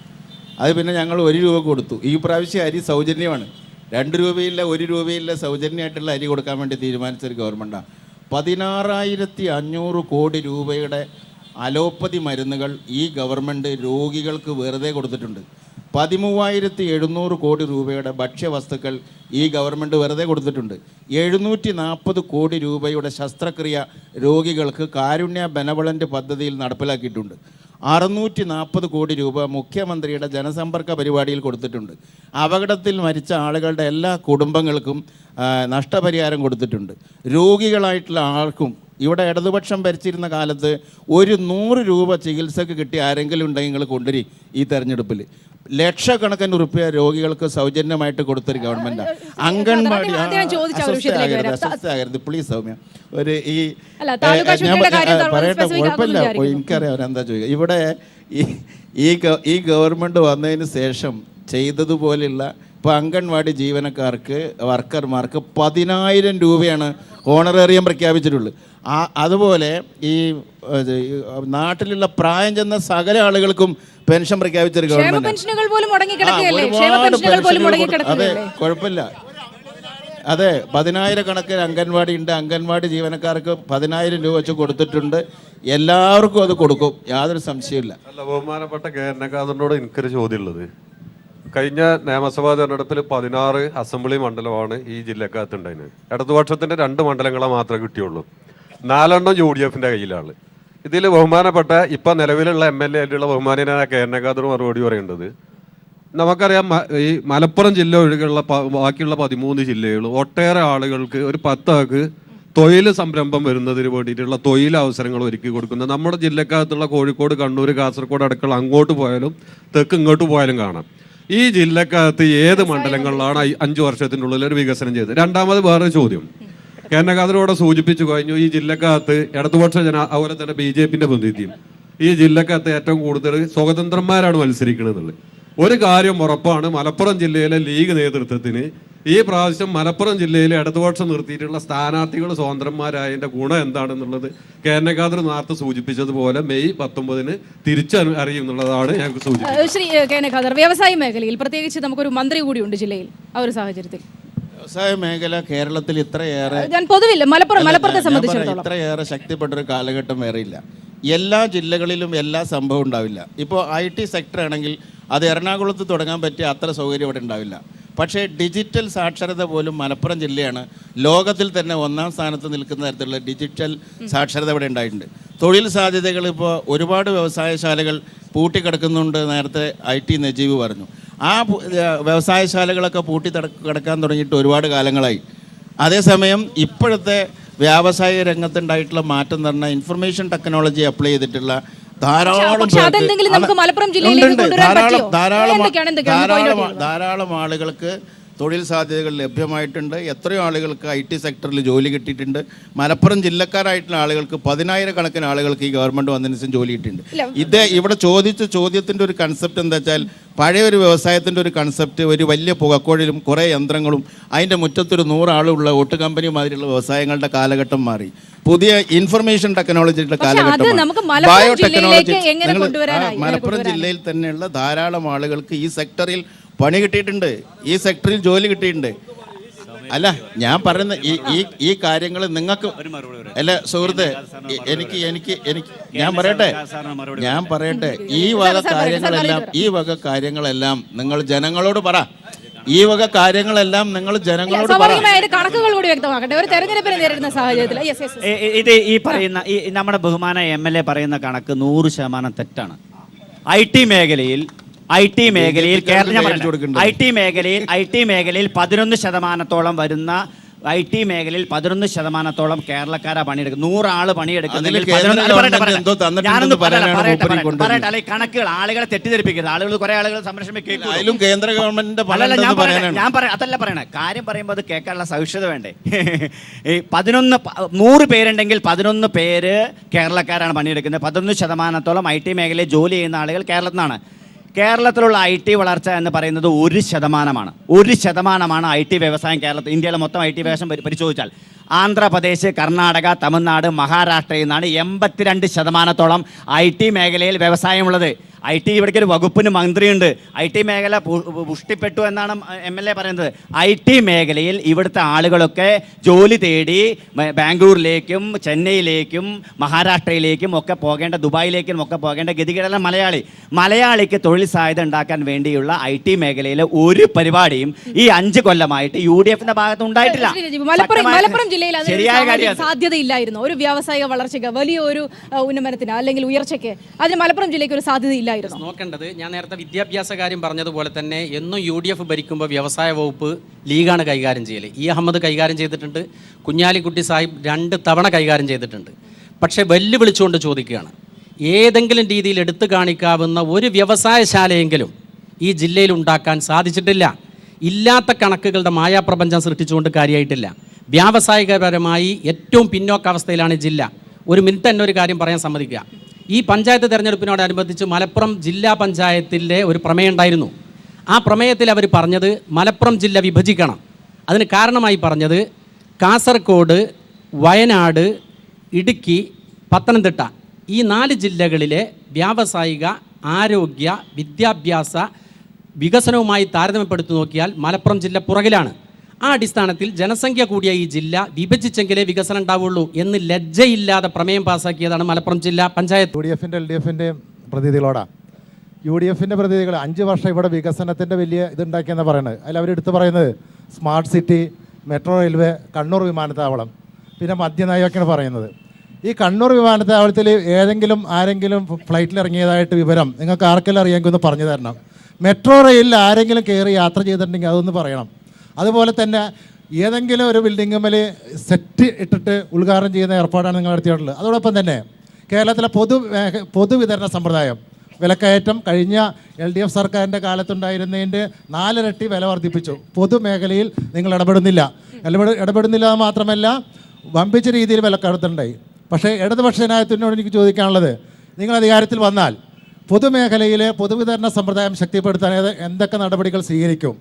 അത് പിന്നെ ഞങ്ങൾ 1 രൂപ കൊടുത്തു. ഈ പ്രാവശ്യം അരി സൗജന്യമാണ്. 2 രൂപയില്ല 1 രൂപയില്ല സൗജന്യമായിട്ടുള്ള അരി കൊടുക്കാൻ വേണ്ടി തീരുമാനിച്ചൊരു ഗവൺമെൻറ്റാണ്. 16,500 കോടി രൂപയുടെ അലോപ്പതി മരുന്നുകൾ ഈ ഗവൺമെൻറ് രോഗികൾക്ക് വെറുതെ കൊടുത്തിട്ടുണ്ട്. 13,700 കോടി രൂപയുടെ ഭക്ഷ്യവസ്തുക്കൾ ഈ ഗവൺമെൻറ് വെറുതെ കൊടുത്തിട്ടുണ്ട്. 740 കോടി രൂപയുടെ ശസ്ത്രക്രിയ രോഗികൾക്ക് കാരുണ്യ ബെനവളൻ്റ് പദ്ധതിയിൽ നടപ്പിലാക്കിയിട്ടുണ്ട്. 640 കോടി രൂപ മുഖ്യമന്ത്രിയുടെ ജനസമ്പർക്ക പരിപാടിയിൽ കൊടുത്തിട്ടുണ്ട്. അപകടത്തിൽ മരിച്ച ആളുകളുടെ എല്ലാ കുടുംബങ്ങൾക്കും നഷ്ടപരിഹാരം കൊടുത്തിട്ടുണ്ട്. രോഗികളായിട്ടുള്ള ആർക്കും ഇവിടെ ഇടതുപക്ഷം ഭരിച്ചിരുന്ന കാലത്ത് 100 രൂപ ചികിത്സക്ക് കിട്ടിയ ആരെങ്കിലും ഉണ്ടെങ്കിൽ നിങ്ങൾ കൊണ്ടുവരി ഈ തെരഞ്ഞെടുപ്പിൽ. ലക്ഷക്കണക്കിന് റുപ്യ രോഗികൾക്ക് സൗജന്യമായിട്ട് കൊടുത്തൊരു ഗവൺമെൻറ്റാണ്. അംഗൻവാടി അസ്വസ്ഥയാകരുത് പ്ലീസ് സൗമ്യ. ഒരു പറയട്ടെ, കുഴപ്പമില്ല, എനിക്കറിയാം അവരെന്താ ചോദിക്കുക. ഇവിടെ ഈ ഗവൺമെൻറ് വന്നതിന് ശേഷം ചെയ്തതുപോലെയുള്ള ഇപ്പോൾ അംഗൻവാടി ജീവനക്കാർക്ക് വർക്കർമാർക്ക് 10,000 രൂപയാണ് ഹോണറേറിയം പ്രഖ്യാപിച്ചിട്ടുള്ളത്. അതുപോലെ ഈ നാട്ടിലുള്ള പ്രായം ചെന്ന സകല ആളുകൾക്കും പെൻഷൻ പ്രഖ്യാപിച്ചൊരു ഗവൺമെന്റ്. അതെ, കുഴപ്പമില്ല. അതെ, 10,000 കണക്കിന് അംഗൻവാടി ഉണ്ട്. അംഗൻവാടി ജീവനക്കാർക്ക് 10,000 രൂപ വെച്ച് കൊടുത്തിട്ടുണ്ട്. എല്ലാവർക്കും അത് കൊടുക്കും, യാതൊരു സംശയമില്ല. അല്ല, ബഹുമാനപ്പെട്ട കേരളക്കാരനോട് എനിക്കൊരു ചോദ്യമുള്ളത്, കഴിഞ്ഞ നിയമസഭാ തെരഞ്ഞെടുപ്പിൽ 16 അസംബ്ലി മണ്ഡലമാണ് ഈ ജില്ലക്കകത്തുണ്ടായിരുന്നത്. ഇടതുപക്ഷത്തിൻ്റെ 2 മണ്ഡലങ്ങളെ മാത്രമേ കിട്ടിയുള്ളൂ. 4 UDFിൻ്റെ കയ്യിലാണ്. ഇതിൽ ബഹുമാനപ്പെട്ട ഇപ്പം നിലവിലുള്ള MLA ആയിട്ടുള്ള ബഹുമാനീയനായ കേരളക്കാരനോട് മറുപടി പറയേണ്ടത്, നമുക്കറിയാം ഈ മലപ്പുറം ജില്ല ഒഴികെയുള്ള ബാക്കിയുള്ള 13 ജില്ലകളും ഒട്ടേറെ ആളുകൾക്ക് ഒരു 10 ആൾക്ക് തൊഴിൽ സംരംഭം വരുന്നതിന് വേണ്ടിയിട്ടുള്ള തൊഴിലവസരങ്ങൾ ഒരുക്കി കൊടുക്കുന്നത് നമ്മുടെ ജില്ലക്കകത്തുള്ള കോഴിക്കോട്, കണ്ണൂർ, കാസർഗോഡ് അടക്കം അങ്ങോട്ട് പോയാലും തെക്ക് ഇങ്ങോട്ട് പോയാലും കാണാം. ഈ ജില്ലക്കകത്ത് ഏത് മണ്ഡലങ്ങളിലാണ് 5 വർഷത്തിനുള്ളിൽ ഒരു വികസനം ചെയ്തത്? രണ്ടാമത് വേറൊരു ചോദ്യം, കേരളക്കാരനോട് സൂചിപ്പിച്ചു കഴിഞ്ഞു, ഈ ജില്ലക്കകത്ത് ഇടതുപക്ഷ അതുപോലെ തന്നെ BJPന്റെ പ്രതിനിധിയും ഈ ജില്ലക്കകത്ത് ഏറ്റവും കൂടുതൽ സ്വതന്ത്രന്മാരാണ് മത്സരിക്കുന്നത്. ഒരു കാര്യം ഉറപ്പാണ്, മലപ്പുറം ജില്ലയിലെ ലീഗ് നേതൃത്വത്തിന് ഈ പ്രാവശ്യം മലപ്പുറം ജില്ലയിലെ ഇടതുപക്ഷം നിർത്തിയിട്ടുള്ള സ്ഥാനാർത്ഥികൾ സ്വതന്ത്രന്മാരായതിൻ്റെ ഗുണം എന്താണെന്നുള്ളത് കേരളക്കാർ നേരത്തെ സൂചിപ്പിച്ചതുപോലെ മെയ് 19 തിരിച്ചറിയും എന്നുള്ളതാണ് ഞങ്ങൾക്ക് സൂചിപ്പിച്ചത്. ശ്രീ കേരളക്കാർ, വ്യവസായ മേഖലയിൽ പ്രത്യേകിച്ച് നമുക്കൊരു മന്ത്രി കൂടിയുണ്ട് ജില്ലയിൽ. ആ ഒരു സാഹചര്യത്തിൽ വ്യവസായ മേഖല കേരളത്തിൽ ഇത്രയേറെ മലപ്പുറത്തെ സംബന്ധിച്ചിടത്തോളം ഇത്രയേറെ ശക്തിപ്പെട്ടൊരു കാലഘട്ടം വേറെയില്ല. എല്ലാ ജില്ലകളിലും എല്ലാ സംഭവം ഉണ്ടാവില്ല. ഇപ്പോൾ IT സെക്ടർ ആണെങ്കിൽ അത് എറണാകുളത്ത് തുടങ്ങാൻ പറ്റിയ അത്ര സൗകര്യം ഇവിടെ ഉണ്ടാവില്ല. പക്ഷേ ഡിജിറ്റൽ സാക്ഷരത പോലും മലപ്പുറം ജില്ലയാണ് ലോകത്തിൽ തന്നെ 1ാം സ്ഥാനത്ത് നിൽക്കുന്ന തരത്തിലുള്ള ഡിജിറ്റൽ സാക്ഷരത ഇവിടെ ഉണ്ടായിട്ടുണ്ട്. തൊഴിൽ സാധ്യതകൾ ഇപ്പോൾ ഒരുപാട് വ്യവസായശാലകൾ പൂട്ടിക്കിടക്കുന്നുണ്ട്. നേരത്തെ IT നജീബ് പറഞ്ഞു. ആ വ്യവസായശാലകളൊക്കെ കിടക്കാൻ തുടങ്ങിയിട്ട് ഒരുപാട് കാലങ്ങളായി. അതേസമയം ഇപ്പോഴത്തെ വ്യാവസായിക രംഗത്തുണ്ടായിട്ടുള്ള മാറ്റം എന്ന് പറഞ്ഞാൽ ഇൻഫർമേഷൻ ടെക്നോളജി അപ്ലൈ ചെയ്തിട്ടുള്ള ധാരാളം ആളുകൾക്ക് തൊഴിൽ സാധ്യതകൾ ലഭ്യമായിട്ടുണ്ട്. എത്രയോ ആളുകൾക്ക് IT സെക്ടറിൽ ജോലി കിട്ടിയിട്ടുണ്ട്. മലപ്പുറം ജില്ലക്കാരായിട്ടുള്ള ആളുകൾക്ക് 10,000 കണക്കിന് ആളുകൾക്ക് ഈ ഗവൺമെൻറ് വന്നതിന് ശേഷം ജോലി കിട്ടിയിട്ടുണ്ട്. ഇവിടെ ചോദിച്ച ചോദ്യത്തിൻ്റെ ഒരു കൺസെപ്റ്റ് എന്താ വെച്ചാൽ, പഴയ ഒരു വ്യവസായത്തിൻ്റെ ഒരു കൺസെപ്റ്റ്, ഒരു വലിയ പുകക്കോഴിലും കുറേ യന്ത്രങ്ങളും അതിൻ്റെ മുറ്റത്തൊരു 100 ആളുള്ള ഓട്ട് കമ്പനി മാതിരിയുള്ള വ്യവസായങ്ങളുടെ കാലഘട്ടം മാറി. പുതിയ ഇൻഫർമേഷൻ ടെക്നോളജിയുടെ കാലഘട്ടം, ബയോടെക്നോളജി. മലപ്പുറം ജില്ലയിൽ തന്നെയുള്ള ധാരാളം ആളുകൾക്ക് ഈ സെക്ടറിൽ പണി കിട്ടിയിട്ടുണ്ട്, ഈ സെക്ടറിൽ ജോലി കിട്ടിയിട്ടുണ്ട്. അല്ല, ഞാൻ പറയുന്ന ഈ കാര്യങ്ങൾ നിങ്ങൾക്ക് അല്ല സുഹൃത്തെ, ഞാൻ പറയട്ടെ ഈ വക കാര്യങ്ങളെല്ലാം നിങ്ങൾ ജനങ്ങളോട് പറ. ഈ വക കാര്യങ്ങളെല്ലാം നിങ്ങൾ ജനങ്ങളോട് കണക്കുകൾ കൂടി വ്യക്തമാക്കട്ടെ. ഒരു തെരഞ്ഞെടുപ്പിനെ നേരിടുന്ന സാഹചര്യത്തിൽ ഇത് ഈ പറയുന്ന നമ്മുടെ ബഹുമാന MLA പറയുന്ന കണക്ക് 100% തെറ്റാണ്. IT മേഖലയിൽ കേരളം IT മേഖലയിൽ 11% വരുന്ന IT മേഖലയിൽ 11% കേരളക്കാരാ പണിയെടുക്കും. 100 ആള് പണിയെടുക്കുന്നെങ്കിൽ കണക്കുകൾ ആളുകളെ തെറ്റിദ്ധരിപ്പിക്കരുത്. ആളുകൾ കുറെ ആളുകൾ സംരക്ഷണം കേന്ദ്ര ഗവൺമെന്റിന്റെ ഞാൻ അതല്ല പറയണേ, കാര്യം പറയുമ്പോൾ അത് കേൾക്കാനുള്ള സവിശേഷത വേണ്ടേ. 100 പേരുണ്ടെങ്കിൽ 11 പേര് കേരളക്കാരാണ് പണിയെടുക്കുന്നത്. 11% IT മേഖലയിൽ ജോലി ചെയ്യുന്ന ആളുകൾ കേരളത്തിൽ നിന്നാണ്. കേരളത്തിലുള്ള IT വളർച്ച എന്ന് പറയുന്നത് 1%. 1% IT വ്യവസായം കേരളത്തിൽ. ഇന്ത്യയിലെ മൊത്തം IT വ്യവസായം പരിശോധിച്ചാൽ ആന്ധ്രാപ്രദേശ്, കർണാടക, തമിഴ്നാട്, മഹാരാഷ്ട്രയിൽ നിന്നാണ് 82% IT മേഖലയിൽ വ്യവസായമുള്ളത്. IT ഇവിടേക്ക് ഒരു വകുപ്പിന് മന്ത്രിയുണ്ട്. IT മേഖല പുഷ്ടിപ്പെട്ടു എന്നാണ് MLA പറയുന്നത്. IT മേഖലയിൽ ഇവിടുത്തെ ആളുകളൊക്കെ ജോലി തേടി ബാംഗ്ലൂരിലേക്കും ചെന്നൈയിലേക്കും മഹാരാഷ്ട്രയിലേക്കും ഒക്കെ പോകേണ്ട, ദുബായിലേക്കും ഒക്കെ പോകേണ്ട ഗതികേടല്ല മലയാളിക്ക് തൊഴിൽ സാധ്യത ഉണ്ടാക്കാൻ വേണ്ടിയുള്ള IT മേഖലയിലെ ഒരു പരിപാടിയും ഈ 5 കൊല്ലമായിട്ട് UDFന്റെ ഭാഗത്ത് ഉണ്ടായിട്ടില്ല. മലപ്പുറം ജില്ലയിൽ സാധ്യതയില്ലായിരുന്നു ഒരു വ്യാവസായിക വളർച്ചയ്ക്ക്, വലിയ ഒരു ഉന്നമനത്തിന് അല്ലെങ്കിൽ ഉയർച്ചയ്ക്ക്. അതിന് മലപ്പുറം ജില്ലയ്ക്ക് ഒരു സാധ്യതയില്ല. നോക്കേണ്ടത്, ഞാൻ നേരത്തെ വിദ്യാഭ്യാസ കാര്യം പറഞ്ഞതുപോലെ തന്നെ എന്നും UDF ഭരിക്കുമ്പോൾ വ്യവസായ വകുപ്പ് ലീഗാണ് കൈകാര്യം ചെയ്യൽ. അഹമ്മദ് കൈകാര്യം ചെയ്തിട്ടുണ്ട്, കുഞ്ഞാലിക്കുട്ടി സാഹിബ് 2 തവണ കൈകാര്യം ചെയ്തിട്ടുണ്ട്. പക്ഷേ വെല്ലുവിളിച്ചുകൊണ്ട് ചോദിക്കുകയാണ്, ഏതെങ്കിലും രീതിയിൽ എടുത്തു കാണിക്കാവുന്ന ഒരു വ്യവസായശാലയെങ്കിലും ഈ ജില്ലയിൽ ഉണ്ടാക്കാൻ സാധിച്ചിട്ടില്ല. ഇല്ലാത്ത കണക്കുകളുടെ മായാപ്രപഞ്ചം സൃഷ്ടിച്ചുകൊണ്ട് കാര്യമായിട്ടില്ല. വ്യാവസായികപരമായി ഏറ്റവും പിന്നോക്കാവസ്ഥയിലാണ് ജില്ല. ഒരു മിനിറ്റ് തന്നെ ഒരു കാര്യം പറയാൻ സമ്മതിക്കുക. ഈ പഞ്ചായത്ത് തെരഞ്ഞെടുപ്പിനോടനുബന്ധിച്ച് മലപ്പുറം ജില്ലാ പഞ്ചായത്തിൻ്റെ ഒരു പ്രമേയം ഉണ്ടായിരുന്നു. ആ പ്രമേയത്തിൽ അവർ പറഞ്ഞത് മലപ്പുറം ജില്ല വിഭജിക്കണം. അതിന് കാരണമായി പറഞ്ഞത് കാസർഗോഡ്, വയനാട്, ഇടുക്കി, പത്തനംതിട്ട ഈ 4 ജില്ലകളിലെ വ്യാവസായിക, ആരോഗ്യ, വിദ്യാഭ്യാസ വികസനവുമായി താരതമ്യപ്പെടുത്തി നോക്കിയാൽ മലപ്പുറം ജില്ല പുറകിലാണ്. ആ അടിസ്ഥാനത്തിൽ ജനസംഖ്യ കൂടിയ ഈ ജില്ല വിഭജിച്ചെങ്കിലേ വികസനം ഉണ്ടാവുള്ളൂ എന്ന് ലജ്ജയില്ലാതെ പ്രമേയം പാസ്സാക്കിയതാണ് മലപ്പുറം ജില്ലാ പഞ്ചായത്ത്. UDF-ൻ്റെ LDF-ൻ്റെയും പ്രതിനിധികളോടാണ്. UDF-ൻ്റെ പ്രതിനിധികൾ 5 വർഷം ഇവിടെ വികസനത്തിൻ്റെ വലിയ ഇതുണ്ടാക്കിയെന്നാണ് പറയുന്നത്. അതിൽ അവരെടുത്ത് പറയുന്നത് smart city, metro railway, Kannur വിമാനത്താവളം, പിന്നെ മദ്യനയമൊക്കെയാണ് പറയുന്നത്. ഈ കണ്ണൂർ വിമാനത്താവളത്തിൽ ആരെങ്കിലും ഫ്ലൈറ്റിൽ ഇറങ്ങിയതായിട്ട് വിവരം നിങ്ങൾക്ക് ആർക്കെല്ലാം അറിയാമെങ്കിൽ ഒന്ന് പറഞ്ഞു തരണം. മെട്രോ റെയിലിൽ ആരെങ്കിലും കയറി യാത്ര ചെയ്തിട്ടുണ്ടെങ്കിൽ അതൊന്ന് പറയണം. അതുപോലെ തന്നെ ഏതെങ്കിലും ഒരു ബിൽഡിംഗ് സെറ്റ് ഇട്ടിട്ട് ഉദ്ഘാടനം ചെയ്യുന്ന ഏർപ്പാടാണ് നിങ്ങൾ നടത്തിയിട്ടുള്ളത്. അതോടൊപ്പം തന്നെ കേരളത്തിലെ പൊതുവിതരണ സമ്പ്രദായം വിലക്കയറ്റം കഴിഞ്ഞ LDF സർക്കാരിൻ്റെ കാലത്തുണ്ടായിരുന്നതിൻ്റെ 4 ഇരട്ടി വില വർദ്ധിപ്പിച്ചു. പൊതുമേഖലയിൽ നിങ്ങൾ ഇടപെടുന്നില്ല മാത്രമല്ല വമ്പിച്ച രീതിയിൽ വിലക്കയറ്റമുണ്ടായി. പക്ഷേ ഇടതുപക്ഷ ജനാധിപത്യത്തിനോട് എനിക്ക് ചോദിക്കാനുള്ളത്, നിങ്ങൾ അധികാരത്തിൽ വന്നാൽ പൊതുമേഖലയിലെ പൊതുവിതരണ സമ്പ്രദായം ശക്തിപ്പെടുത്താൻ എന്തൊക്കെ നടപടികൾ സ്വീകരിക്കും?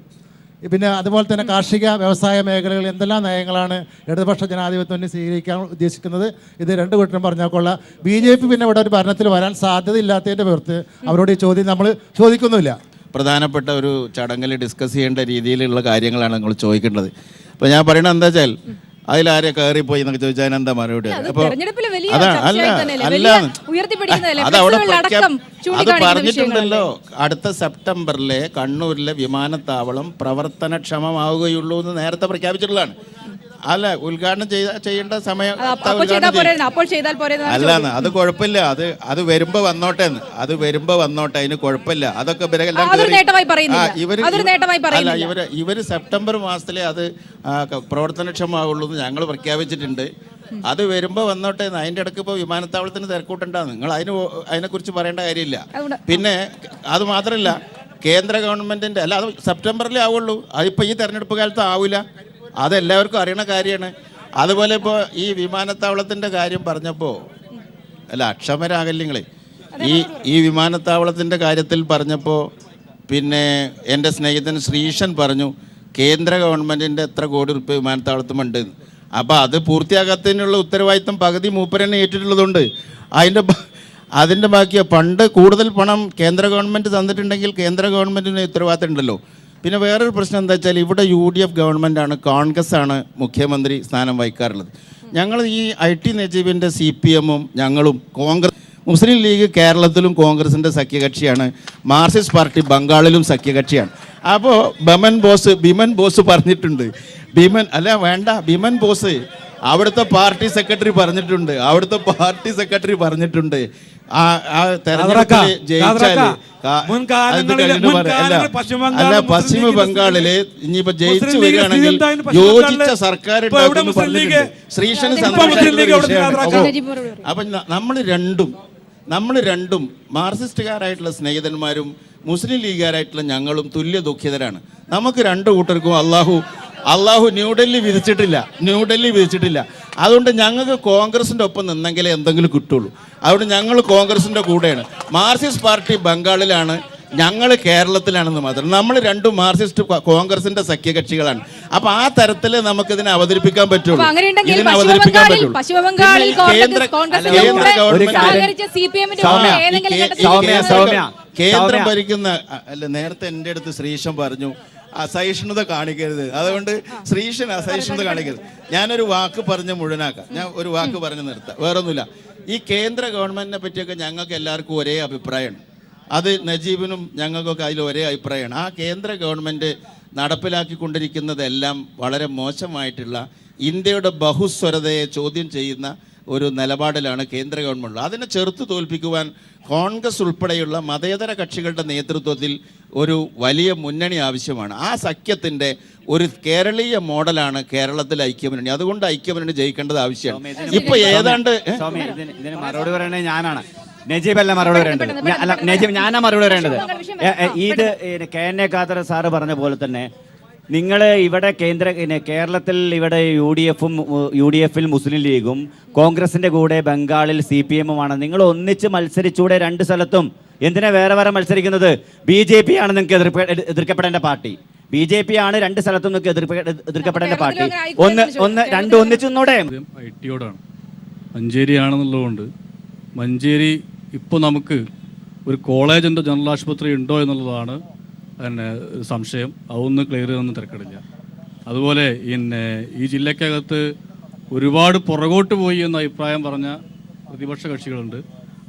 പിന്നെ അതുപോലെ തന്നെ കാർഷിക വ്യവസായ മേഖലകളിൽ എന്തെല്ലാം നയങ്ങളാണ് ഇടതുപക്ഷ ജനാധിപത്യം സ്വീകരിക്കാൻ ഉദ്ദേശിക്കുന്നത്? ഇത് 2 കൂട്ടരും പറഞ്ഞാൽ കൊള്ളാം. BJP പിന്നെ ഇവിടെ ഒരു ഭരണത്തിൽ വരാൻ സാധ്യതയില്ലാത്തതിൻ്റെ പുറത്ത് അവരോട് ഈ ചോദ്യം നമ്മൾ ചോദിക്കുന്നില്ല. പ്രധാനപ്പെട്ട ഒരു ചടങ്ങിൽ ഡിസ്കസ് ചെയ്യേണ്ട രീതിയിലുള്ള കാര്യങ്ങളാണ് നിങ്ങൾ ചോദിക്കേണ്ടത്. അപ്പോൾ ഞാൻ പറയണത് എന്താ വെച്ചാൽ അതിലാരെ കയറിപ്പോയി എന്നൊക്കെ ചോദിച്ചാൽ എന്താ മറുപടി? അപ്പോൾ അത് പറഞ്ഞിട്ടുണ്ടല്ലോ, അടുത്ത സെപ്റ്റംബറിലെ കണ്ണൂരിലെ വിമാനത്താവളം പ്രവർത്തനക്ഷമമാവുകയുള്ളൂ എന്ന് നേരത്തെ പ്രഖ്യാപിച്ചിട്ടുള്ളതാണ്. അല്ല, ഉദ്ഘാടനം ചെയ്യേണ്ട സമയം അല്ലാന്ന്. അത് കുഴപ്പമില്ല, അത് വരുമ്പോ വന്നോട്ടെ, അതിന് കുഴപ്പമില്ല. അതൊക്കെ ഇവര് സെപ്റ്റംബർ മാസത്തിലെ അത് പ്രവർത്തനക്ഷമമാവുള്ളൂ എന്ന് ഞങ്ങൾ പ്രഖ്യാപിച്ചിട്ടുണ്ട്. അത് വരുമ്പോൾ വന്നോട്ടെ. അതിൻ്റെ ഇടയ്ക്ക് ഇപ്പോൾ വിമാനത്താവളത്തിന് തിരക്കൂട്ടുണ്ടാകും. നിങ്ങൾ അതിനെക്കുറിച്ച് പറയേണ്ട കാര്യമില്ല. പിന്നെ അത് മാത്രമല്ല, കേന്ദ്ര ഗവൺമെൻറ്റിൻ്റെ അല്ല, അത് സെപ്റ്റംബറിലേ ആവുള്ളൂ. അതിപ്പോൾ ഈ തെരഞ്ഞെടുപ്പ് കാലത്ത് ആവില്ല. അതെല്ലാവർക്കും അറിയണ കാര്യമാണ്. അതുപോലെ ഇപ്പോൾ ഈ വിമാനത്താവളത്തിൻ്റെ കാര്യം പറഞ്ഞപ്പോൾ അക്ഷമരാകല്ലേ നിങ്ങൾ. ഈ വിമാനത്താവളത്തിൻ്റെ കാര്യത്തിൽ പറഞ്ഞപ്പോൾ പിന്നെ എൻ്റെ സ്നേഹിതൻ ശ്രീഷൻ പറഞ്ഞു കേന്ദ്ര ഗവൺമെൻറ്റിൻ്റെ എത്ര കോടി രൂപ വിമാനത്താവളത്തുമുണ്ട്. അപ്പോൾ അത് പൂർത്തിയാക്കാത്തതിനുള്ള ഉത്തരവാദിത്തം പകുതി മൂപ്പരനെ ഏറ്റിട്ടുള്ളതുകൊണ്ട് അതിൻ്റെ ബാക്കിയോ പണ്ട് കൂടുതൽ പണം കേന്ദ്ര ഗവൺമെൻറ് തന്നിട്ടുണ്ടെങ്കിൽ കേന്ദ്ര ഗവൺമെൻറ്റിന് ഉത്തരവാദിത്തം ഉണ്ടല്ലോ. പിന്നെ വേറൊരു പ്രശ്നം എന്താ വെച്ചാൽ ഇവിടെ UDF ഗവൺമെൻറ്റാണ്, കോൺഗ്രസ്സാണ് മുഖ്യമന്ത്രി സ്ഥാനം വഹിക്കാറുള്ളത്. ഞങ്ങൾ ഈ IT നജീബിൻ്റെ CPM-ഉം ഞങ്ങളും മുസ്ലിം ലീഗ് കേരളത്തിലും കോൺഗ്രസിൻ്റെ സഖ്യകക്ഷിയാണ്, മാർക്സിസ്റ്റ് പാർട്ടി ബംഗാളിലും സഖ്യകക്ഷിയാണ്. അപ്പോൾ ബിമൻ ബോസ് പറഞ്ഞിട്ടുണ്ട്, ബിമൻ ബോസ് അവിടുത്തെ പാർട്ടി സെക്രട്ടറി പറഞ്ഞിട്ടുണ്ട് പശ്ചിമ ബംഗാളില് ഇനിയിപ്പോ ജയിച്ചു വരികയാണെങ്കിൽ യോജിച്ച സർക്കാർ ശ്രീശന് അപ്പൊ നമ്മൾ രണ്ടും മാർക്സിസ്റ്റുകാരായിട്ടുള്ള സ്നേഹിതന്മാരും മുസ്ലിം ലീഗുകാരായിട്ടുള്ള ഞങ്ങളും തുല്യ ദുഃഖിതരാണ്. നമുക്ക് 2 കൂട്ടർക്കും അള്ളാഹു ന്യൂഡൽഹി വിധിച്ചിട്ടില്ല. അതുകൊണ്ട് ഞങ്ങൾക്ക് കോൺഗ്രസിൻ്റെ ഒപ്പം നിന്നെങ്കിലേ എന്തെങ്കിലും കിട്ടുള്ളൂ. അതുകൊണ്ട് ഞങ്ങൾ കോൺഗ്രസിൻ്റെ കൂടെയാണ്. മാർക്സിസ്റ്റ് പാർട്ടി ബംഗാളിലാണ്, ഞങ്ങൾ കേരളത്തിലാണെന്ന് മാത്രം. നമ്മൾ 2 മാർക്സിസ്റ്റ് കോൺഗ്രസിൻ്റെ സഖ്യകക്ഷികളാണ്. അപ്പോൾ ആ തരത്തിൽ നമുക്കിതിനെ അവതരിപ്പിക്കാൻ പറ്റുള്ളൂ. കേന്ദ്രം ഭരിക്കുന്ന നേരത്തെ എൻ്റെ അടുത്ത് ശ്രീശൻ പറഞ്ഞു അസഹിഷ്ണുത കാണിക്കരുത്, അതുകൊണ്ട് ശ്രീശൻ അസഹിഷ്ണുത കാണിക്കരുത്. ഞാനൊരു വാക്ക് പറഞ്ഞ് മുഴുവനാക്കാം. ഞാൻ ഒരു വാക്ക് പറഞ്ഞ് നിർത്താം, വേറൊന്നുമില്ല. ഈ കേന്ദ്ര ഗവൺമെൻറ്റിനെ പറ്റിയൊക്കെ ഞങ്ങൾക്ക് എല്ലാവർക്കും ഒരേ അഭിപ്രായമാണ്. അത് നജീബിനും ഞങ്ങൾക്കൊക്കെ അതിൽ ഒരേ അഭിപ്രായമാണ്. ആ കേന്ദ്ര ഗവൺമെൻറ് നടപ്പിലാക്കിക്കൊണ്ടിരിക്കുന്നതെല്ലാം വളരെ മോശമായിട്ടുള്ള ഇന്ത്യയുടെ ബഹുസ്വരതയെ ചോദ്യം ചെയ്യുന്ന ഒരു നിലപാടിലാണ് കേന്ദ്ര ഗവൺമെൻറ്. അതിനെ ചെറുത്ത് തോൽപ്പിക്കുവാൻ കോൺഗ്രസ് ഉൾപ്പെടെയുള്ള മതേതര കക്ഷികളുടെ നേതൃത്വത്തിൽ ഒരു വലിയ മുന്നണി ആവശ്യമാണ്. ആ സഖ്യത്തിൻ്റെ ഒരു കേരളീയ മോഡലാണ് കേരളത്തിലെ ഐക്യമുന്നണി. അതുകൊണ്ട് ഐക്യമുന്നണി ജയിക്കേണ്ടത് ആവശ്യമാണ്. ഇപ്പൊ ഏതാണ്ട് മറുപടി പറയണേ ഞാനാണ്, നജീബ് അല്ല മറുപടി പറയേണ്ടത്. അല്ല, നജീബ് ഞാനാ മറുപടി പറയേണ്ടത്. ഇത് K N A Khader sir പറഞ്ഞ പോലെ തന്നെ നിങ്ങൾ ഇവിടെ കേരളത്തിൽ ഇവിടെ യു ഡി എഫിൽ മുസ്ലിം ലീഗും കോൺഗ്രസിന്റെ കൂടെ ബംഗാളിൽ CPM-ഉമാണ്. നിങ്ങൾ ഒന്നിച്ച് മത്സരിച്ചൂടെ രണ്ട് സ്ഥലത്തും? എന്തിനാ വേറെ വേറെ മത്സരിക്കുന്നത്? BJP ആണ് നിങ്ങൾക്ക് എതിർക്കപ്പെടേണ്ട പാർട്ടി. BJP ആണ് രണ്ട് സ്ഥലത്തും നിങ്ങൾക്ക് എതിർക്കപ്പെടേണ്ട പാർട്ടി. ഒന്നിച്ചൊന്നൂടെ. ഐ.ടിയോടാണ് മഞ്ചേരിയാണെന്നുള്ളതുകൊണ്ട് മഞ്ചേരി ഇപ്പോൾ നമുക്ക് ഒരു കോളേജിൻ്റെ ജനറൽ ആശുപത്രി ഉണ്ടോ എന്നുള്ളതാണ് പിന്നെ സംശയം. അതൊന്നും ക്ലിയർ ചെയ്തൊന്നും തിരക്കിടില്ല. അതുപോലെ പിന്നെ ഈ ജില്ലക്കകത്ത് ഒരുപാട് പുറകോട്ട് പോയി എന്ന അഭിപ്രായം പറഞ്ഞ പ്രതിപക്ഷ കക്ഷികളുണ്ട്.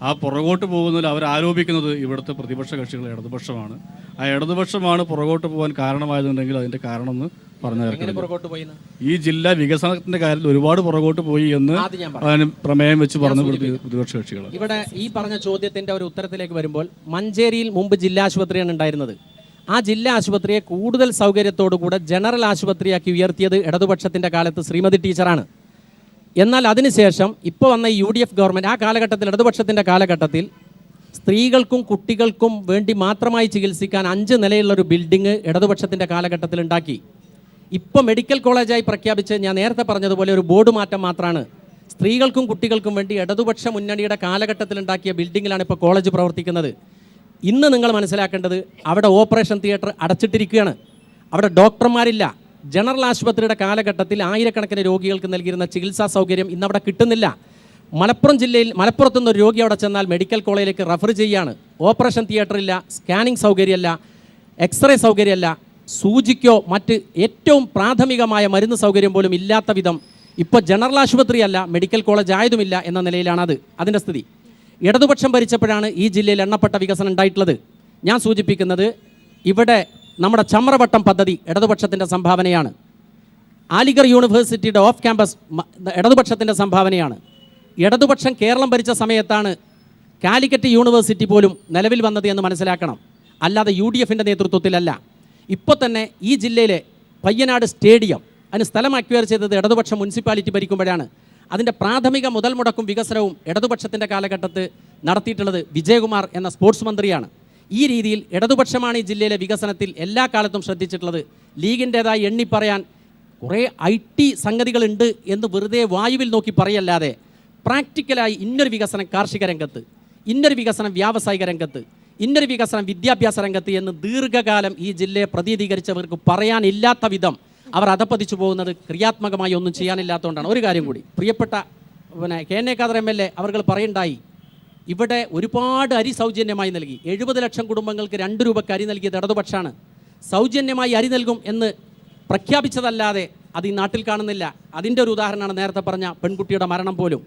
ആ പുറകോട്ട് പോകുന്നതിൽ അവർ ആരോപിക്കുന്നത് ഇവിടുത്തെ പ്രതിപക്ഷ കക്ഷികൾ ഇടതുപക്ഷമാണ്. ആ ഇടതുപക്ഷമാണ് പുറകോട്ട് പോകാൻ കാരണമായതുണ്ടെങ്കിൽ അതിൻ്റെ കാരണം എന്ന് പറഞ്ഞു. ഈ ജില്ല വികസനത്തിന്റെ കാര്യത്തിൽ ഒരുപാട് പുറകോട്ട് പോയി എന്ന് പ്രമേയം വെച്ച് പറഞ്ഞു പ്രതിപക്ഷ കക്ഷികൾ. ഇവിടെ ഈ പറഞ്ഞ ചോദ്യത്തിന്റെ ഒരു ഉത്തരത്തിലേക്ക് വരുമ്പോൾ, മഞ്ചേരിയിൽ മുമ്പ് ജില്ലാ ആശുപത്രിയാണ് ഉണ്ടായിരുന്നത്. ആ ജില്ലാ ആശുപത്രിയെ കൂടുതൽ സൗകര്യത്തോടുകൂടെ ജനറൽ ആശുപത്രിയാക്കി ഉയർത്തിയത് ഇടതുപക്ഷത്തിന്റെ കാലത്ത് ശ്രീമതി ടീച്ചറാണ്. എന്നാൽ അതിനുശേഷം ഇപ്പോൾ വന്ന ഈ UDF ഗവൺമെൻറ് ആ കാലഘട്ടത്തിൽ, ഇടതുപക്ഷത്തിൻ്റെ കാലഘട്ടത്തിൽ, സ്ത്രീകൾക്കും കുട്ടികൾക്കും വേണ്ടി മാത്രമായി ചികിത്സിക്കാൻ 5 നിലയുള്ളൊരു ബിൽഡിംഗ് ഇടതുപക്ഷത്തിൻ്റെ കാലഘട്ടത്തിൽ ഉണ്ടാക്കി. ഇപ്പോൾ മെഡിക്കൽ കോളേജായി പ്രഖ്യാപിച്ച് ഞാൻ നേരത്തെ പറഞ്ഞതുപോലെ ഒരു ബോർഡ് മാറ്റം മാത്രമാണ്. സ്ത്രീകൾക്കും കുട്ടികൾക്കും വേണ്ടി ഇടതുപക്ഷ മുന്നണിയുടെ കാലഘട്ടത്തിൽ ഉണ്ടാക്കിയ ബിൽഡിങ്ങിലാണ് ഇപ്പോൾ കോളേജ് പ്രവർത്തിക്കുന്നത്. ഇന്ന് നിങ്ങൾ മനസ്സിലാക്കേണ്ടത്, അവിടെ ഓപ്പറേഷൻ തിയേറ്റർ അടച്ചിട്ടിരിക്കുകയാണ്. അവിടെ ഡോക്ടർമാരില്ല. ജനറൽ ആശുപത്രിയുടെ കാലഘട്ടത്തിൽ ആയിരക്കണക്കിന് രോഗികൾക്ക് നൽകിയിരുന്ന ചികിത്സാ സൗകര്യം ഇന്നവിടെ കിട്ടുന്നില്ല. മലപ്പുറം ജില്ലയിൽ മലപ്പുറത്തുനിന്ന് ഒരു രോഗി അവിടെ ചെന്നാൽ മെഡിക്കൽ കോളേജിലേക്ക് റെഫർ ചെയ്യുകയാണ്. ഓപ്പറേഷൻ തിയേറ്ററില്ല, സ്കാനിങ് സൗകര്യമല്ല, എക്സ്റേ സൗകര്യമല്ല, സൂചിക്കോ മറ്റ് ഏറ്റവും പ്രാഥമികമായ മരുന്ന് സൗകര്യം പോലും ഇല്ലാത്ത വിധം ഇപ്പോൾ ജനറൽ ആശുപത്രിയല്ല, മെഡിക്കൽ കോളേജ് ആയതുമില്ല എന്ന നിലയിലാണ് അതിൻ്റെ സ്ഥിതി. ഇടതുപക്ഷം ഭരിച്ചപ്പോഴാണ് ഈ ജില്ലയിൽ എണ്ണപ്പെട്ട വികസനം ഉണ്ടായിട്ടുള്ളത്. ഞാൻ സൂചിപ്പിക്കുന്നത്, ഇവിടെ നമ്മുടെ ചമ്രവട്ടം പദ്ധതി ഇടതുപക്ഷത്തിൻ്റെ സംഭാവനയാണ്. അലിഗർ യൂണിവേഴ്സിറ്റിയുടെ ഓഫ് ക്യാമ്പസ് ഇടതുപക്ഷത്തിൻ്റെ സംഭാവനയാണ്. ഇടതുപക്ഷം കേരളം ഭരിച്ച സമയത്താണ് കാലിക്കറ്റ് യൂണിവേഴ്സിറ്റി പോലും നിലവിൽ വന്നത് എന്ന് മനസ്സിലാക്കണം. അല്ലാതെ UDFൻ്റെ നേതൃത്വത്തിലല്ല. ഇപ്പോൾ തന്നെ ഈ ജില്ലയിലെ പയ്യനാട് സ്റ്റേഡിയം അതിന് സ്ഥലം അക്വയർ ചെയ്തത് ഇടതുപക്ഷം മുനിസിപ്പാലിറ്റി ഭരിക്കുമ്പോഴാണ്. അതിൻ്റെ പ്രാഥമിക മുതൽ മുടക്കും വികസനവും ഇടതുപക്ഷത്തിൻ്റെ കാലഘട്ടത്ത് നടത്തിയിട്ടുള്ളത് വിജയകുമാർ എന്ന സ്പോർട്സ് മന്ത്രിയാണ്. ഈ രീതിയിൽ ഇടതുപക്ഷമാണ് ഈ ജില്ലയിലെ വികസനത്തിൽ എല്ലാ കാലത്തും ശ്രദ്ധിച്ചിട്ടുള്ളത്. ലീഗിൻ്റേതായി എണ്ണി പറയാൻ കുറേ IT സംഗതികളുണ്ട് എന്ന് വെറുതെ വായുവിൽ നോക്കി പറയല്ലാതെ പ്രാക്ടിക്കലായി ഇന്നൊരു വികസനം കാർഷിക രംഗത്ത്, ഇന്നൊരു വികസനം വ്യാവസായിക രംഗത്ത്, ഇന്നൊരു വികസനം വിദ്യാഭ്യാസ രംഗത്ത് എന്ന് ദീർഘകാലം ഈ ജില്ലയെ പ്രതിനിധീകരിച്ചവർക്ക് പറയാനില്ലാത്ത വിധം അവർ അധപ്പതിച്ചു പോകുന്നത് ക്രിയാത്മകമായി ഒന്നും ചെയ്യാനില്ലാത്തതുകൊണ്ടാണ്. ഒരു കാര്യം കൂടി, പ്രിയപ്പെട്ട K N A Khader MLA അവർ പറയുണ്ടായി, ഇവിടെ ഒരുപാട് അരി സൗജന്യമായി നൽകി. 70 ലക്ഷം കുടുംബങ്ങൾക്ക് 2 രൂപയ്ക്ക് അരി നൽകിയത് ഇടതുപക്ഷമാണ്. സൗജന്യമായി അരി നൽകും എന്ന് പ്രഖ്യാപിച്ചതല്ലാതെ അത് ഈ നാട്ടിൽ കാണുന്നില്ല. അതിൻ്റെ ഒരു ഉദാഹരണമാണ് നേരത്തെ പറഞ്ഞ പെൺകുട്ടിയുടെ മരണം പോലും.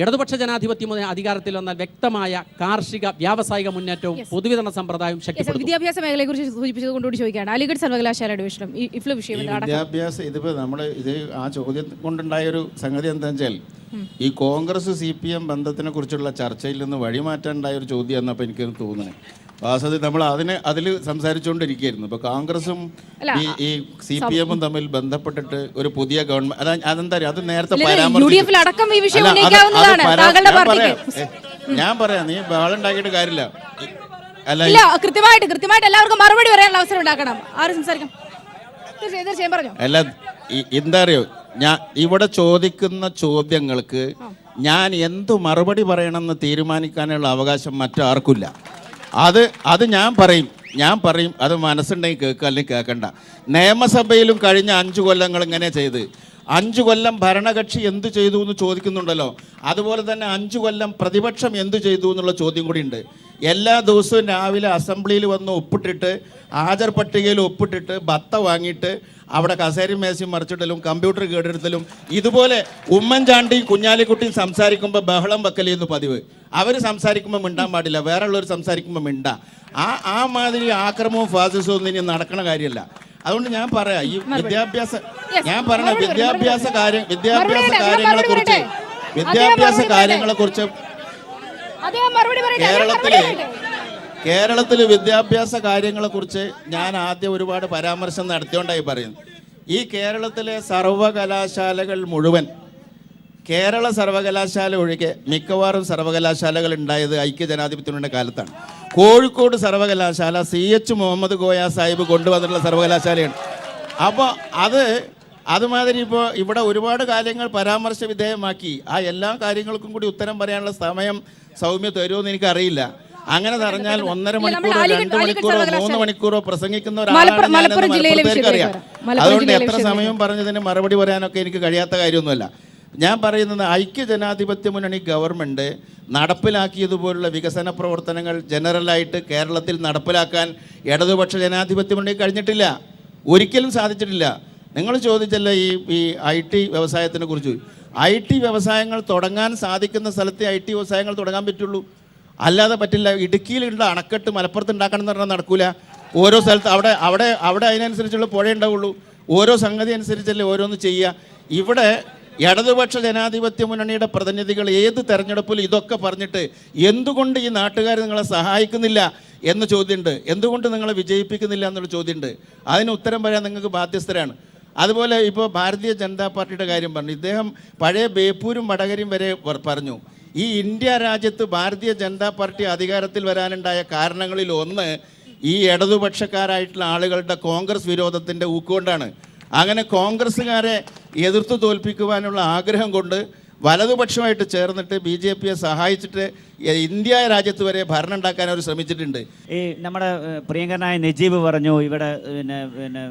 ഇടതുപക്ഷ ജനാധിപത്യം അധികാരത്തിൽ വന്നാൽ വ്യക്തമായ കാർഷിക വ്യാവസായിക മുന്നേറ്റവും പൊതുവിതരണ സമ്പ്രദായവും ശക്തിപ്പെടുത്തും. വിദ്യാഭ്യാസ മേഖലയെ കുറിച്ച് സൂചിപ്പിച്ചത് കൊണ്ടുകൂടി ചോദിക്കുകയാണ്. അലിഗഡ് സർവകലാശാലയുടെ വിഷയം ഇഫ്ലു വിഷയം വിദ്യാഭ്യാസം ഇതിപ്പോൾ നമ്മൾ ആ ചോദ്യം കൊണ്ടുണ്ടായൊരു സംഗതി എന്താണെന്ന് വെച്ചാൽ, ഈ കോൺഗ്രസ് CPM ബന്ധത്തിനെ കുറിച്ചുള്ള ചർച്ചയിൽ നിന്ന് വഴിമാറ്റാനുണ്ടായ ഒരു ചോദ്യം എന്നപ്പോൾ എനിക്ക് തോന്നുന്നത്. വാസ്തവത്തിൽ നമ്മൾ അതിൽ സംസാരിച്ചുകൊണ്ടിരിക്കുകയായിരുന്നു. ഇപ്പോൾ കോൺഗ്രസും ഈ CPM-ഉം തമ്മിൽ ബന്ധപ്പെട്ടിട്ട് ഒരു പുതിയ ഗവൺമെന്റ് അതെന്താ അത് നേരത്തെ ഞാൻ പറയാം, നീ ബഹളുണ്ടാക്കിയിട്ട് കാര്യമില്ല. അല്ല, കൃത്യമായിട്ട് എല്ലാവർക്കും മറുപടി പറയാനുള്ള അവസരം ഉണ്ടാക്കണം. അല്ല, എന്താ അറിയോ, ഞാൻ ഇവിടെ ചോദിക്കുന്ന ചോദ്യങ്ങൾക്ക് ഞാൻ എന്തു മറുപടി പറയണമെന്ന് തീരുമാനിക്കാനുള്ള അവകാശം മറ്റാർക്കില്ല. അത് ഞാൻ പറയും. അത് മനസ്സുണ്ടെങ്കിൽ കേൾക്കുക, അല്ലെങ്കിൽ കേൾക്കണ്ട. നിയമസഭയിലും കഴിഞ്ഞ 5 കൊല്ലങ്ങൾ ഇങ്ങനെ ചെയ്ത് 5 കൊല്ലം ഭരണകക്ഷി എന്ത് ചെയ്തു എന്ന് ചോദിക്കുന്നുണ്ടല്ലോ, അതുപോലെ തന്നെ 5 കൊല്ലം പ്രതിപക്ഷം എന്ത് ചെയ്തു എന്നുള്ള ചോദ്യം കൂടി ഉണ്ട്. എല്ലാ ദിവസവും രാവിലെ അസംബ്ലിയിൽ വന്ന് ഒപ്പിട്ടിട്ട്, ഹാജർ പട്ടികയിൽ ഒപ്പിട്ടിട്ട്, ബത്ത വാങ്ങിയിട്ട് അവിടെ കസേരയും മേശയും മറിച്ചിടലും കമ്പ്യൂട്ടർ കേടെടുത്തലും, ഇതുപോലെ ഉമ്മൻചാണ്ടിയും കുഞ്ഞാലിക്കുട്ടിയും സംസാരിക്കുമ്പോൾ ബഹളം വെക്കലെന്ന് പതിവ്. അവർ സംസാരിക്കുമ്പോൾ മിണ്ടാൻ പാടില്ല, വേറെ ഉള്ളവർ സംസാരിക്കുമ്പോൾ മിണ്ടാ. ആ മാതിരി ആക്രമവും ഫാസിസവും ഒന്നും ഇനി നടക്കണ കാര്യമല്ല. അതുകൊണ്ട് ഞാൻ പറയാം, ഈ വിദ്യാഭ്യാസ കാര്യങ്ങളെക്കുറിച്ച് കേരളത്തിൽ വിദ്യാഭ്യാസ കാര്യങ്ങളെക്കുറിച്ച് ഞാൻ ആദ്യം ഒരുപാട് പരാമർശം നടത്തിയോണ്ടായി പറയുന്നു. ഈ കേരളത്തിലെ സർവകലാശാലകൾ മുഴുവൻ കേരള സർവകലാശാല ഒഴികെ മിക്കവാറും സർവകലാശാലകൾ ഉണ്ടായത് ഐക്യജനാധിപത്യത്തിൻ്റെ കാലത്താണ്. കോഴിക്കോട് സർവകലാശാല CH മുഹമ്മദ് കോയ സാഹിബ് കൊണ്ടുവന്നിട്ടുള്ള സർവകലാശാലയാണ്. അപ്പോൾ അതുമാതിരി ഇപ്പോൾ ഇവിടെ ഒരുപാട് കാര്യങ്ങൾ പരാമർശ വിധേയമാക്കി. ആ എല്ലാ കാര്യങ്ങൾക്കും കൂടി ഉത്തരം പറയാനുള്ള സമയം സൗമ്യ തരുമെന്ന് എനിക്കറിയില്ല. അങ്ങനെ പറഞ്ഞാൽ 1.5 മണിക്കൂറോ 2 മണിക്കൂറോ 3 മണിക്കൂറോ പ്രസംഗിക്കുന്ന ഒരാളാണ്. അതുകൊണ്ട് എത്ര സമയം പറഞ്ഞതിന് മറുപടി പറയാനൊക്കെ എനിക്ക് കഴിയാത്ത കാര്യമൊന്നുമല്ല. ഞാൻ പറയുന്നത് ഐക്യജനാധിപത്യ മുന്നണി ഗവൺമെൻറ് നടപ്പിലാക്കിയതുപോലുള്ള വികസന പ്രവർത്തനങ്ങൾ ജനറലായിട്ട് കേരളത്തിൽ നടപ്പിലാക്കാൻ ഇടതുപക്ഷ ജനാധിപത്യ മുന്നണി കഴിഞ്ഞിട്ടില്ല, ഒരിക്കലും സാധിച്ചിട്ടില്ല. നിങ്ങൾ ചോദിച്ചല്ലോ ഈ IT വ്യവസായത്തിനെ കുറിച്ച്. IT വ്യവസായങ്ങൾ തുടങ്ങാൻ സാധിക്കുന്ന സ്ഥലത്തെ IT വ്യവസായങ്ങൾ തുടങ്ങാൻ പറ്റുള്ളൂ, അല്ലാതെ പറ്റില്ല. ഇടുക്കിയിലുള്ള അണക്കെട്ട് മലപ്പുറത്ത് ഉണ്ടാക്കണം എന്ന് പറഞ്ഞാൽ നടക്കൂല. ഓരോ സ്ഥലത്ത് അവിടെ അതിനനുസരിച്ചുള്ള പുഴ ഉണ്ടാവുള്ളൂ. ഓരോ സംഗതി അനുസരിച്ചല്ലേ ഓരോന്ന് ചെയ്യുക. ഇവിടെ ഇടതുപക്ഷ ജനാധിപത്യ മുന്നണിയുടെ പ്രതിനിധികൾ ഏത് തെരഞ്ഞെടുപ്പിലും ഇതൊക്കെ പറഞ്ഞിട്ട് എന്തുകൊണ്ട് ഈ നാട്ടുകാർ നിങ്ങളെ സഹായിക്കുന്നില്ല എന്ന ചോദ്യമുണ്ട്, എന്തുകൊണ്ട് നിങ്ങളെ വിജയിപ്പിക്കുന്നില്ല എന്നുള്ള ചോദ്യമുണ്ട്. അതിന് ഉത്തരം പറയാൻ നിങ്ങൾക്ക് ബാധ്യസ്ഥരാണ്. അതുപോലെ ഇപ്പോൾ ഭാരതീയ ജനതാ പാർട്ടിയുടെ കാര്യം പറഞ്ഞു. ഇദ്ദേഹം പഴയ ബേപ്പൂരും വടകരയും വരെ പറഞ്ഞു. ഈ ഇന്ത്യ രാജ്യത്ത് ഭാരതീയ ജനതാ പാർട്ടി അധികാരത്തിൽ വരാനുണ്ടായ കാരണങ്ങളിൽ ഒന്ന് ഈ ഇടതുപക്ഷക്കാരായിട്ടുള്ള ആളുകളുടെ കോൺഗ്രസ് വിരോധത്തിൻ്റെ ഊക്കുകൊണ്ടാണ്. അങ്ങനെ കോൺഗ്രസ്സുകാരെ എതിർത്ത് തോൽപ്പിക്കുവാനുള്ള ആഗ്രഹം കൊണ്ട് വലതുപക്ഷമായിട്ട് ചേർന്നിട്ട് BJPയെ സഹായിച്ചിട്ട് ഇന്ത്യ രാജ്യത്ത് വരെ ഭരണം ഉണ്ടാക്കാൻ അവർ ശ്രമിച്ചിട്ടുണ്ട്. ഈ നമ്മുടെ പ്രിയങ്കരനായ നജീബ് പറഞ്ഞു ഇവിടെ പിന്നെ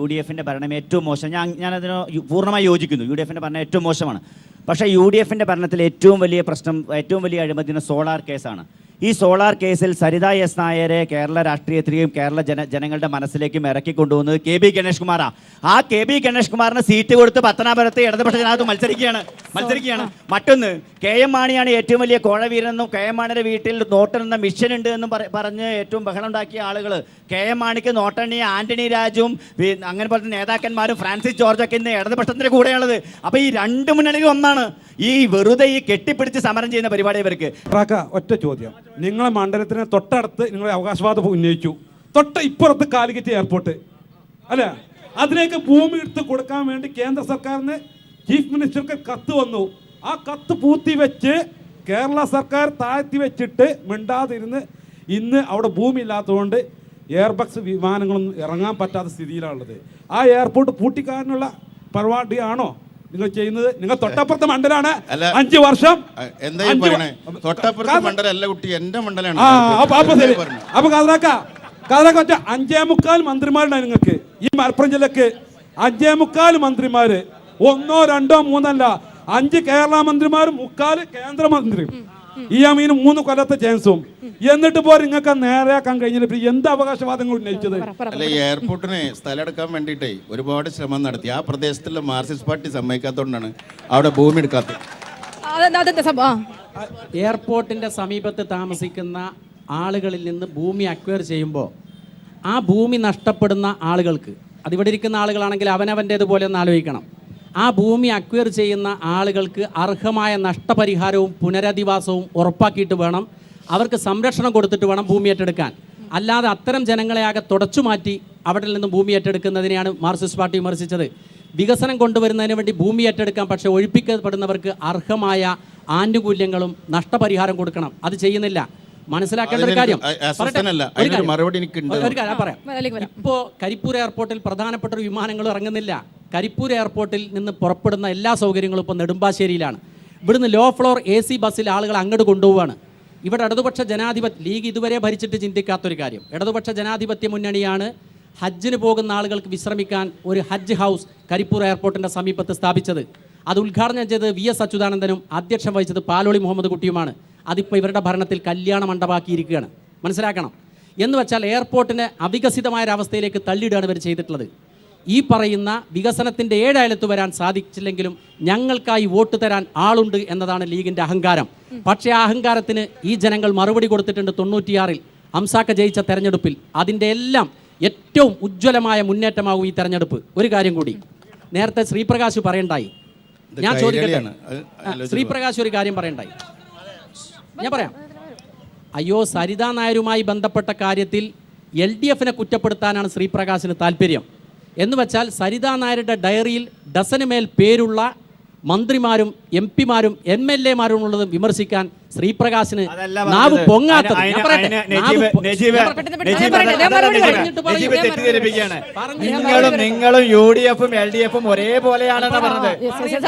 UDFൻ്റെ ഭരണം ഏറ്റവും മോശം. ഞാനതിന് പൂർണ്ണമായി യോജിക്കുന്നു. UDFൻ്റെ ഭരണം ഏറ്റവും മോശമാണ്. പക്ഷേ UDFൻ്റെ ഭരണത്തിൽ ഏറ്റവും വലിയ പ്രശ്നം, ഏറ്റവും വലിയ അഴിമതി സോളാർ കേസാണ്. ഈ സോളാർ കേസിൽ സരിത എസ് നായരെ കേരള രാഷ്ട്രീയത്തിലേക്കും കേരള ജനങ്ങളുടെ മനസ്സിലേക്കും ഇറക്കിക്കൊണ്ടുവന്നത് KB ഗണേഷ് കുമാറാണ്. ആ KB ഗണേഷ് കുമാറിന് സീറ്റ് കൊടുത്ത് പത്തനാപുരത്ത് ഇടതുപക്ഷ ജനാധിപത്യം മത്സരിക്കുകയാണ്. മറ്റൊന്ന് KM മാണിയാണ് ഏറ്റവും വലിയ കോഴവീരെന്നും KM മാണിയുടെ വീട്ടിൽ നോട്ടെണ്ണ മിഷൻ ഉണ്ട് എന്നും പറഞ്ഞ് ഏറ്റവും ബഹളം ഉണ്ടാക്കിയ ആളുകൾ KM മാണിക്ക് നോട്ടെണ്ണിയ ആന്റണി രാജുവും അങ്ങനെ പറഞ്ഞ നേതാക്കന്മാരും ഫ്രാൻസിസ് ജോർജൊക്കെ ഇന്ന് ഇടതുപക്ഷത്തിൻ്റെ കൂടെയുള്ളത്. അപ്പോൾ ഈ രണ്ട് മുന്നണികൾ ഒന്നാണ്. ഈ വെറുതെ ഈ കെട്ടിപ്പിടിച്ച് സമരം ചെയ്യുന്ന പരിപാടി ഇവർക്ക്. ഒറ്റ ചോദ്യം, നിങ്ങളെ മണ്ഡലത്തിന് തൊട്ടടുത്ത് നിങ്ങൾ അവകാശവാദം ഉന്നയിച്ചു, ഇപ്പുറത്ത് കാലിക്കറ്റ് എയർപോർട്ട് അല്ലേ, അതിലേക്ക് ഭൂമി എടുത്ത് കൊടുക്കാൻ വേണ്ടി കേന്ദ്ര സർക്കാരിന് ചീഫ് മിനിസ്റ്റർക്ക് കത്ത് വന്നു. ആ കത്ത് പൂത്തി വെച്ച് കേരള സർക്കാർ താഴ്ത്തി വെച്ചിട്ട് മിണ്ടാതിരുന്ന് ഇന്ന് അവിടെ ഭൂമി ഇല്ലാത്തതുകൊണ്ട് എയർബക്സ് വിമാനങ്ങളൊന്നും ഇറങ്ങാൻ പറ്റാത്ത സ്ഥിതിയിലാണുള്ളത്. ആ എയർപോർട്ട് പൂട്ടിക്കാനുള്ള പരിപാടിയാണോ നിങ്ങൾ ചെയ്യുന്നത്? നിങ്ങൾ തൊട്ടപ്പുറത്തെ മണ്ഡലാണ് 5 വർഷം. അപ്പൊ കഥ 5.25 മന്ത്രിമാരുണ്ടായി നിങ്ങൾക്ക് ഈ മലപ്പുറം ജില്ലക്ക്. 5.25 മന്ത്രിമാര്, 1, 2, 3 അല്ല, 5 കേരള മന്ത്രിമാരും 3 കേന്ദ്രമന്ത്രിയും. ഈ അമീന് 3 കൊല്ലത്തെ ചാൻസും. എന്നിട്ട് പോലും നിങ്ങൾക്ക് നേരെയാക്കാൻ കഴിഞ്ഞില്ല. എന്ത് അവകാശവാദങ്ങൾ ഉന്നയിച്ചത്? അല്ല, എയർപോർട്ടിന് സ്ഥലം എടുക്കാൻ വേണ്ടിയിട്ടേ ഒരുപാട് ശ്രമം നടത്തി. ആ പ്രദേശത്തുള്ള മാർക്സിസ്റ്റ് പാർട്ടി സമ്മതിക്കാത്തതുകൊണ്ടാണ് അവിടെ ഭൂമി എടുക്കാത്തത്. എയർപോർട്ടിൻ്റെ സമീപത്ത് താമസിക്കുന്ന ആളുകളിൽ നിന്ന് ഭൂമി അക്വയർ ചെയ്യുമ്പോൾ ആ ഭൂമി നഷ്ടപ്പെടുന്ന ആളുകൾക്ക്, അതിവിടെ ഇരിക്കുന്ന ആളുകളാണെങ്കിൽ അവനവൻ്റേതുപോലെ ഒന്ന് ആലോചിക്കണം. ആ ഭൂമി അക്വയർ ചെയ്യുന്ന ആളുകൾക്ക് അർഹമായ നഷ്ടപരിഹാരവും പുനരധിവാസവും ഉറപ്പാക്കിയിട്ട് വേണം, അവർക്ക് സംരക്ഷണം കൊടുത്തിട്ട് വേണം ഭൂമി ഏറ്റെടുക്കാൻ. അല്ലാതെ അത്തരം ജനങ്ങളെ ആകെ തുടച്ചു മാറ്റി അവിടെ നിന്ന് ഭൂമി ഏറ്റെടുക്കുന്നതിനെയാണ് മാർക്സിസ്റ്റ് പാർട്ടി വിമർശിച്ചത്. വികസനം കൊണ്ടുവരുന്നതിന് വേണ്ടി ഭൂമി ഏറ്റെടുക്കാം, പക്ഷേ ഒഴിപ്പിക്കപ്പെടുന്നവർക്ക് അർഹമായ ആനുകൂല്യങ്ങളും നഷ്ടപരിഹാരം കൊടുക്കണം. അത് ചെയ്യുന്നില്ല. മനസ്സിലാക്കേണ്ട ഒരു കാര്യം പറയാം. ഇപ്പോൾ കരിപ്പൂർ എയർപോർട്ടിൽ പ്രധാനപ്പെട്ട ഒരു വിമാനങ്ങളും ഇറങ്ങുന്നില്ല. കരിപ്പൂർ എയർപോർട്ടിൽ നിന്ന് പുറപ്പെടുന്ന എല്ലാ സൗകര്യങ്ങളും ഇപ്പോൾ നെടുമ്പാശ്ശേരിയിലാണ്. ഇവിടുന്ന് ലോ ഫ്ലോർ AC ബസ്സിൽ ആളുകൾ അങ്ങോട്ട് കൊണ്ടുപോവാണ്. ഇവിടെ ഇടതുപക്ഷ ജനാധിപത്യ ലീഗ് ഇതുവരെ ഭരിച്ചിട്ട് ചിന്തിക്കാത്തൊരു കാര്യം, ഇടതുപക്ഷ ജനാധിപത്യ മുന്നണിയാണ് ഹജ്ജിന് പോകുന്ന ആളുകൾക്ക് വിശ്രമിക്കാൻ ഒരു ഹജ്ജ് ഹൗസ് കരിപ്പൂർ എയർപോർട്ടിൻ്റെ സമീപത്ത് സ്ഥാപിച്ചത്. അത് ഉദ്ഘാടനം ചെയ്തത് VS അച്യുതാനന്ദനും അധ്യക്ഷം വഹിച്ചത് പാലോളി മുഹമ്മദ് കുട്ടിയുമാണ്. അതിപ്പോൾ ഇവരുടെ ഭരണത്തിൽ കല്യാണ മണ്ഡപമാക്കിയിരിക്കുകയാണ്. മനസ്സിലാക്കണം. എന്ന് വെച്ചാൽ എയർപോർട്ടിനെ അവികസിതമായ ഒരവസ്ഥയിലേക്ക് തള്ളിയിടുകയാണ് ഇവർ ചെയ്തിട്ടുള്ളത്. ഈ പറയുന്ന വികസനത്തിൻ്റെ 7 അയലത്ത് വരാൻ സാധിച്ചില്ലെങ്കിലും ഞങ്ങൾക്കായി വോട്ട് തരാൻ ആളുണ്ട് എന്നതാണ് ലീഗിൻ്റെ അഹങ്കാരം. പക്ഷേ ആ അഹങ്കാരത്തിന് ഈ ജനങ്ങൾ മറുപടി കൊടുത്തിട്ടുണ്ട്. 96-ൽ അംസാക്ക ജയിച്ച തെരഞ്ഞെടുപ്പിൽ അതിൻ്റെ എല്ലാം ഏറ്റവും ഉജ്ജ്വലമായ മുന്നേറ്റമാകും ഈ തെരഞ്ഞെടുപ്പ്. ഒരു കാര്യം കൂടി നേരത്തെ ശ്രീപ്രകാശ് പറയണ്ടായി, ഞാൻ ചോദിക്കട്ടെ. ശ്രീപ്രകാശ് ഒരു കാര്യം പറയണ്ടായി, ഞാൻ പറയാം. അയ്യോ, സരിതാ നായരുമായി ബന്ധപ്പെട്ട കാര്യത്തിൽ LDFനെ കുറ്റപ്പെടുത്താനാണ് ശ്രീപ്രകാശിന് താല്പര്യം. എന്ന് വെച്ചാൽ സരിതാ നായരുടെ ഡയറിയിൽ ഡസന് മേൽ പേരുള്ള മന്ത്രിമാരും MP-മാരും MLA-മാരും ഉള്ളത് വിമർശിക്കാൻ ശ്രീപ്രകാശിന് അതല്ല നാവ് പറഞ്ഞത്. പൊങ്ങാത്തത്. അതിന് ഞാൻ പറയട്ടെ. നജീബ് തെറ്റിദ്ധരിപ്പിക്കുകയാണ്. നിങ്ങളും UDF ഉം LDF ഉം ഒരേപോലെയാണെന്ന് പറഞ്ഞത്.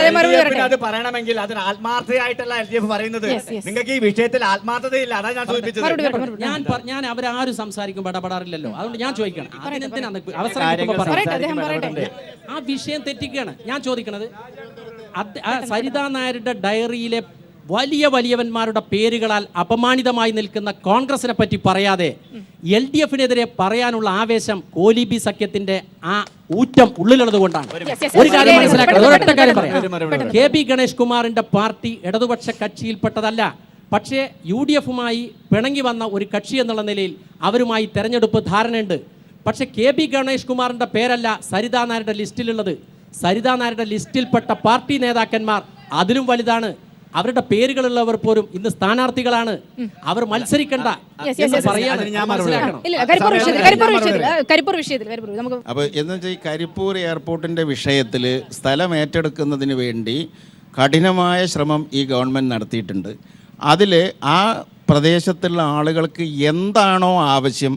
LDF അത് പറയണമെങ്കിൽ അതിന് ആത്മാർത്ഥമായിട്ടല്ല LDF പറയുന്നത്. നിങ്ങൾക്ക് ഈ വിഷയത്തിൽ ആത്മാർത്ഥതയില്ല, അതാണ് ഞാൻ സൂചിപ്പിച്ചത്. ഞാൻ അവരാരും സംസാരിക്കുമ്പോൾ ഇടപെടാറില്ലല്ലോ, അതുകൊണ്ട് ഞാൻ ചോദിക്കണം അതിനെന്തിനാണ് അവസരം കാര്യങ്ങൾ കിട്ടുമ്പോൾ പറയട്ടെ. സംസാരിക്കുമ്പോൾ ആ വിഷയം തെറ്റിക്കുകയാണ്. ഞാൻ ചോദിക്കണത് സരിതാ നായരുടെ ഡയറിയിലെ വലിയവന്മാരുടെ പേരുകളാൽ അപമാനിതമായി നിൽക്കുന്ന കോൺഗ്രസിനെ പറ്റി പറയാതെ LDF-നെതിരെ പറയാനുള്ള ആവേശം കോലീബി സഖ്യത്തിന്റെ ആ ഊറ്റം ഉള്ളിലുള്ളത് കൊണ്ടാണ്. ഒരു കാര്യം മനസ്സിലാക്കണം, ഒരൊറ്റ കാര്യം പറയാം. KB ഗണേഷ് കുമാറിന്റെ പാർട്ടി ഇടതുപക്ഷ കക്ഷിയിൽപ്പെട്ടതല്ല. പക്ഷേ UDF-മായി പിണങ്ങി വന്ന ഒരു കക്ഷി എന്നുള്ള നിലയിൽ അവരുമായി തെരഞ്ഞെടുപ്പ് ധാരണയുണ്ട്. പക്ഷേ KB ഗണേഷ് കുമാറിന്റെ പേരല്ല സരിതാ നായരുടെ ലിസ്റ്റിലുള്ളത്. സരിതാ നായരുടെ ലിസ്റ്റിൽപ്പെട്ട പാർട്ടി നേതാക്കന്മാർ അതിലും വലുതാണ്. അവരുടെ പേരുകളുള്ളവർ പോലും ഇന്ന് സ്ഥാനാർത്ഥികളാണ്. അവർ മത്സരിക്കണ്ട എന്ന് പറയാണ്. അപ്പോൾ എന്ന് വെച്ചാൽ ഈ കരിപ്പൂർ എയർപോർട്ടിൻ്റെ വിഷയത്തിൽ സ്ഥലം ഏറ്റെടുക്കുന്നതിന് വേണ്ടി കഠിനമായ ശ്രമം ഈ ഗവൺമെൻറ് നടത്തിയിട്ടുണ്ട്. അതിൽ ആ പ്രദേശത്തുള്ള ആളുകൾക്ക് എന്താണോ ആവശ്യം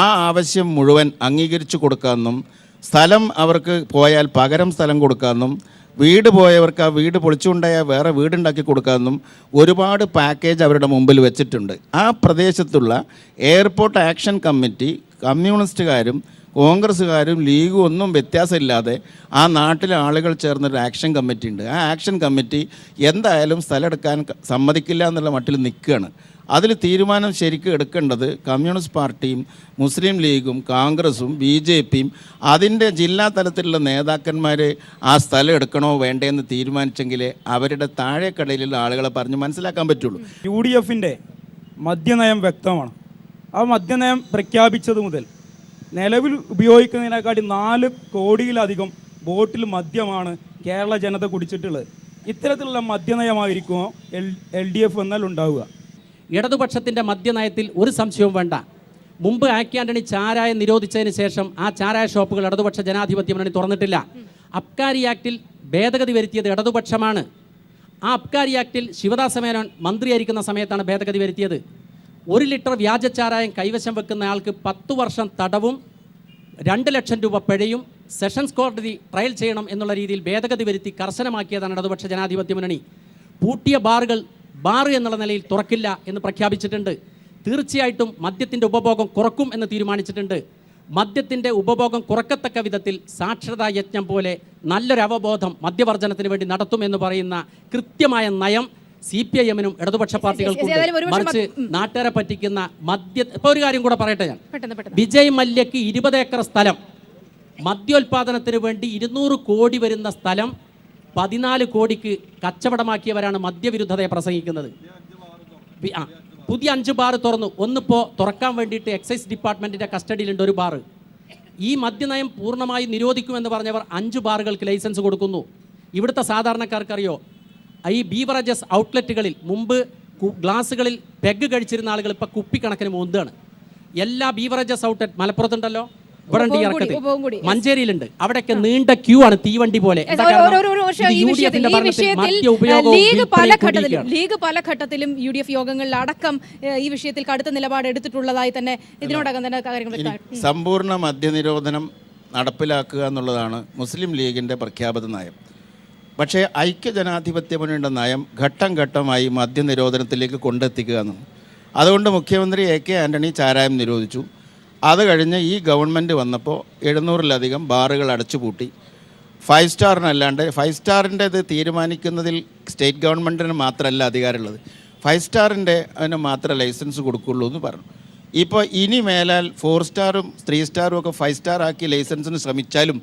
ആ ആവശ്യം മുഴുവൻ അംഗീകരിച്ചു കൊടുക്കാമെന്നും സ്ഥലം അവർക്ക് പോയാൽ പകരം സ്ഥലം കൊടുക്കാമെന്നും വീട് പോയവർക്ക് ആ വീട് പൊളിച്ചുകൊണ്ടായ വേറെ വീടുണ്ടാക്കി കൊടുക്കാമെന്നും ഒരുപാട് പാക്കേജ് അവരുടെ മുമ്പിൽ വെച്ചിട്ടുണ്ട്. ആ പ്രദേശത്തുള്ള എയർപോർട്ട് ആക്ഷൻ കമ്മിറ്റി കമ്മ്യൂണിസ്റ്റുകാരും കോൺഗ്രസ്സുകാരും ലീഗും ഒന്നും വ്യത്യാസമില്ലാതെ ആ നാട്ടിലെ ആളുകൾ ചേർന്നൊരു ആക്ഷൻ കമ്മിറ്റി ഉണ്ട്. ആ ആക്ഷൻ കമ്മിറ്റി എന്തായാലും സ്ഥലം എടുക്കാൻ സമ്മതിക്കില്ല എന്നുള്ള മട്ടിൽ നിൽക്കുകയാണ്. അതിൽ തീരുമാനം ശരിക്കും എടുക്കേണ്ടത് കമ്മ്യൂണിസ്റ്റ് പാർട്ടിയും മുസ്ലിം ലീഗും കോൺഗ്രസും BJP-യും അതിൻ്റെ ജില്ലാ തലത്തിലുള്ള നേതാക്കന്മാർ ആ സ്ഥലം എടുക്കണോ വേണ്ടതെന്ന് തീരുമാനിച്ചെങ്കിലേ അവരുടെ താഴെക്കടയിലുള്ള ആളുകളെ പറഞ്ഞ് മനസ്സിലാക്കാൻ പറ്റുള്ളൂ. UDF-ന്റെ മദ്യനയം വ്യക്തമാണ്. ആ മദ്യനയം പ്രഖ്യാപിച്ചത് മുതൽ നിലവിൽ ഉപയോഗിക്കുന്നതിനെക്കാട്ടി 4 കോടിയിലധികം ബോട്ടിൽ മദ്യമാണ് കേരള ജനത കുടിച്ചിട്ടുള്ളത്. ഇത്തരത്തിലുള്ള മദ്യനയമായിരിക്കുമോ LDF എന്നാൽ ഉണ്ടാവുക? ഇടതുപക്ഷത്തിൻ്റെ മദ്യനയത്തിൽ ഒരു സംശയവും വേണ്ട. മുമ്പ് ആന്റണി ചാരായം നിരോധിച്ചതിന് ശേഷം ആ ചാരായ ഷോപ്പുകൾ ഇടതുപക്ഷ ജനാധിപത്യ മുന്നണി തുറന്നിട്ടില്ല. അബ്കാരി ആക്ടിൽ ഭേദഗതി വരുത്തിയത് ഇടതുപക്ഷമാണ്. ആ അബ്കാരി ആക്ടിൽ ശിവദാസ മേനോൻ മന്ത്രിയായിരിക്കുന്ന സമയത്താണ് ഭേദഗതി വരുത്തിയത്. 1 ലിറ്റർ വ്യാജ ചാരായം കൈവശം വെക്കുന്ന ആൾക്ക് 10 വർഷം തടവും 2 ലക്ഷം രൂപ പിഴയും സെഷൻസ് കോടതി ട്രയൽ ചെയ്യണം എന്നുള്ള രീതിയിൽ ഭേദഗതി വരുത്തി കർശനമാക്കിയതാണ് ഇടതുപക്ഷ ജനാധിപത്യ മുന്നണി. പൂട്ടിയ ബാറുകൾ ബാർ എന്നുള്ള നിലയിൽ തുറക്കില്ല എന്ന് പ്രഖ്യാപിച്ചിട്ടുണ്ട്. തീർച്ചയായിട്ടും മദ്യത്തിൻ്റെ ഉപഭോഗം കുറക്കും എന്ന് തീരുമാനിച്ചിട്ടുണ്ട്. മദ്യത്തിൻ്റെ ഉപഭോഗം കുറക്കത്തക്ക വിധത്തിൽ സാക്ഷരതാ യജ്ഞം പോലെ നല്ലൊരു അവബോധം മദ്യവർജനത്തിന് വേണ്ടി നടത്തുമെന്ന് പറയുന്ന കൃത്യമായ നയം CPIM-നും ഇടതുപക്ഷ പാർട്ടികൾക്കുണ്ട്. മറിച്ച് നാട്ടുകാരെ പറ്റിക്കുന്ന ഇപ്പോൾ ഒരു കാര്യം കൂടെ പറയട്ടെ ഞാൻ. വിജയ് മല്യക്ക് 20 ഏക്കർ സ്ഥലം മദ്യോൽപാദനത്തിന് വേണ്ടി 200 കോടി വരുന്ന സ്ഥലം 14 കോടിക്ക് കച്ചവടമാക്കിയവരാണ് മദ്യവിരുദ്ധതയെ പ്രസംഗിക്കുന്നത്. പുതിയ 5 ബാർ തുറന്നു. ഒന്നിപ്പോൾ തുറക്കാൻ വേണ്ടിയിട്ട് എക്സൈസ് ഡിപ്പാർട്ട്മെൻറ്റിൻ്റെ കസ്റ്റഡിയിലുണ്ട് ഒരു ബാർ. ഈ മദ്യനയം പൂർണ്ണമായി നിരോധിക്കുമെന്ന് പറഞ്ഞവർ 5 ബാറുകൾക്ക് ലൈസൻസ് കൊടുക്കുന്നു. ഇവിടുത്തെ സാധാരണക്കാർക്കറിയോ, ഈ ബീവറേജസ് ഔട്ട്ലെറ്റുകളിൽ മുമ്പ് ഗ്ലാസുകളിൽ പെഗ് കഴിച്ചിരുന്ന ആളുകൾ ഇപ്പോൾ കുപ്പിക്കണക്കിന് മോന്താണ്. എല്ലാ ബീവറേജസ് ഔട്ട്ലെറ്റ് മലപ്പുറത്തുണ്ടല്ലോ, ഇവിടെ ഉണ്ട്, ഇറക്കത്തിൽ മഞ്ചേരിയിലുണ്ട്. അവിടെയൊക്കെ നീണ്ട ക്യൂ ആണ്, തീവണ്ടി പോലെ. ലീഗ് പല ഘട്ടത്തിലും UDF യോഗങ്ങളിൽ അടക്കം ഈ വിഷയത്തിൽ കടുത്ത നിലപാട് എടുത്തിട്ടുള്ളതായി തന്നെ ഇതിനോടകം തന്നെ കാര്യങ്ങൾ. സമ്പൂർണ്ണ മദ്യനിരോധനം നടപ്പിലാക്കുക എന്നുള്ളതാണ് മുസ്ലിം ലീഗിൻ്റെ പ്രഖ്യാപിത നയം. പക്ഷേ ഐക്യജനാധിപത്യ മുന്നണിയുടെ നയം ഘട്ടം ഘട്ടമായി മദ്യനിരോധനത്തിലേക്ക് കൊണ്ടെത്തിക്കുക എന്നാണ്. അതുകൊണ്ട് മുഖ്യമന്ത്രി AK ആൻ്റണി ചാരായം നിരോധിച്ചു. അത് കഴിഞ്ഞ് ഈ ഗവൺമെൻറ് വന്നപ്പോൾ 700-ലധികം ബാറുകൾ അടച്ചുപൂട്ടി. 5 സ്റ്റാറിനല്ലാണ്ട് 5 സ്റ്റാറിൻ്റെ ഇത് തീരുമാനിക്കുന്നതിൽ സ്റ്റേറ്റ് ഗവൺമെൻറ്റിന് മാത്രമല്ല അധികാരമുള്ളത്, 5 സ്റ്റാറിൻ്റെ അതിന് മാത്രമേ ലൈസൻസ് കൊടുക്കുള്ളൂ എന്ന് പറഞ്ഞു. ഇപ്പോൾ ഇനി മേലാൽ 4 സ്റ്റാറും 3 സ്റ്റാറും ഒക്കെ 5 സ്റ്റാർ ആക്കി ലൈസൻസിന് ശ്രമിച്ചാലും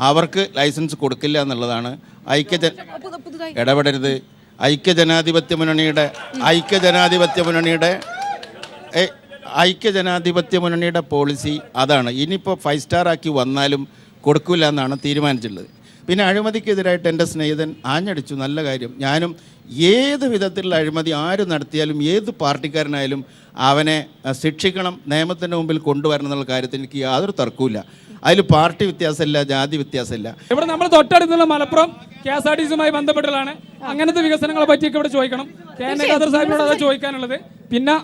അവർക്ക് ലൈസൻസ് കൊടുക്കില്ല എന്നുള്ളതാണ് ഇടപെടരുത് ഐക്യജനാധിപത്യ മുന്നണിയുടെ പോളിസി അതാണ്. ഇനിയിപ്പോൾ 5 സ്റ്റാർ ആക്കി വന്നാലും കൊടുക്കില്ല എന്നാണ് തീരുമാനിച്ചിട്ടുള്ളത്. പിന്നെ അഴിമതിക്കെതിരായിട്ട് എൻ്റെ സ്നേഹിതൻ ആഞ്ഞടിച്ചു, നല്ല കാര്യം. ഞാനും ഏത് വിധത്തിലുള്ള അഴിമതി ആര് നടത്തിയാലും ഏത് പാർട്ടിക്കാരനായാലും അവനെ ശിക്ഷിക്കണം, നിയമത്തിൻ്റെ മുമ്പിൽ കൊണ്ടുവരണം എന്നുള്ള കാര്യത്തിൽ എനിക്ക് യാതൊരു തർക്കവുമില്ല. അതിൽ പാർട്ടി വ്യത്യാസമില്ല, ജാതി വ്യത്യാസമില്ല. ഇവിടെ നമ്മൾ തൊട്ടടുത്തുള്ള മലപ്പുറം KSRTCയുമായി ബന്ധപ്പെട്ടുള്ളതാണ്. അങ്ങനത്തെ വികസനങ്ങളെ പറ്റിയൊക്കെ ഇവിടെ ചോദിക്കണം. KN ഖാദർ സാഹിബിനോട് അതാ ചോദിക്കാനുള്ളത്. പിന്നെ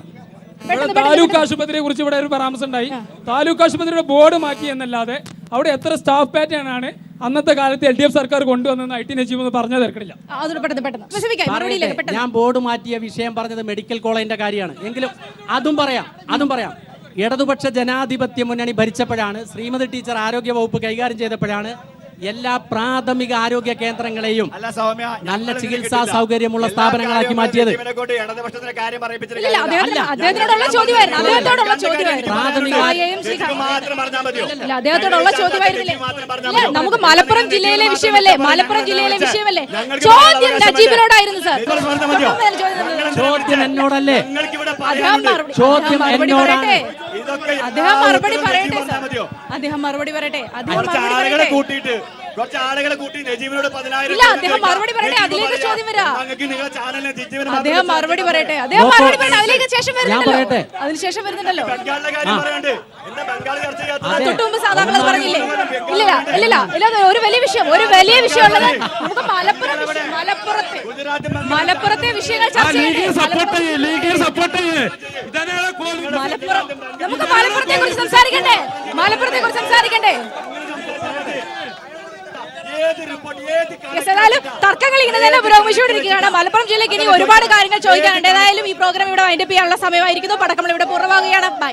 താലൂക്ക് ആശുപത്രിയെ കുറിച്ച് ഇവിടെ ഒരു പരാമർശം ഉണ്ടായി. താലൂക്ക് ആശുപത്രിയുടെ ബോർഡ് മാറ്റി എന്നല്ലാതെ അവിടെ എത്ര സ്റ്റാഫ് പാറ്റേൺ ആണ് അന്നത്തെ കാലത്ത് LDF സർക്കാർ കൊണ്ടുവന്നെന്ന് IT നജീബ് എന്ന് പറഞ്ഞു തീർക്കണില്ല. ഞാൻ ബോർഡ് മാറ്റിയ വിഷയം പറഞ്ഞത് മെഡിക്കൽ കോളേജിന്റെ കാര്യമാണ്. എങ്കിലും അതും പറയാം. ഇടതുപക്ഷ ജനാധിപത്യ മുന്നണി ഭരിച്ചപ്പോഴാണ്, ശ്രീമതി ടീച്ചർ ആരോഗ്യ വകുപ്പ് കൈകാര്യം ചെയ്തപ്പോഴാണ് എല്ലാ പ്രാഥമിക ആരോഗ്യ കേന്ദ്രങ്ങളെയും നല്ല ചികിത്സാ സൗകര്യമുള്ള സ്ഥാപനങ്ങളാക്കി മാറ്റിയത്. നമുക്ക് മലപ്പുറം ജില്ലയിലെ വിഷയമല്ലേ, ചോദ്യം നജീബിനോടായിരുന്നു സാർ. ചോദ്യം എന്നോടല്ലേ? ചോദ്യം എന്നോടാണ്. അദ്ദേഹം മറുപടി പറയട്ടെ സാർ. അദ്ദേഹം മറുപടി പറയട്ടെ. കുറച്ച് ആളുകളെ കൂട്ടി നജീബിനോട് 10,000 ഇല്ല, അദ്ദേഹം മറുപടി പറയട്ടെ. അതിലേക്ക് ചോദ്യം വരാം. അദ്ദേഹം മറുപടി പറയട്ടെ. അതിലേക്ക് ശേഷം വരുന്നുണ്ടല്ലോ. അതിനുശേഷം വരുന്നുണ്ടല്ലോ. തൊട്ട് മുമ്പ് സാധാരണ പറഞ്ഞില്ലേ? ഇല്ല, ഒരു വലിയ വിഷയം ഉള്ളത്. നമുക്ക് മലപ്പുറത്തെ വിഷയങ്ങൾ ചർച്ച ചെയ്യട്ടെ. നമുക്ക് മലപ്പുറത്തെ കുറിച്ച് സംസാരിക്കണ്ടേ? ഏതായാലും തർക്കങ്ങൾ ഇങ്ങനെ തന്നെ പുരോഗമിച്ചുകൊണ്ടിരിക്കുകയാണ്. മലപ്പുറം ജില്ലയ്ക്ക് ഇനി ഒരുപാട് കാര്യങ്ങൾ ചോദിക്കാനുണ്ട്. ഏതായാലും ഈ പ്രോഗ്രാം ഇവിടെ വൈൻഡപ്പ് ചെയ്യാനുള്ള സമയമായിരിക്കുന്നു. പടക്കം ഇവിടെ പൂർണ്ണമാകുകയാണ്. ബൈ.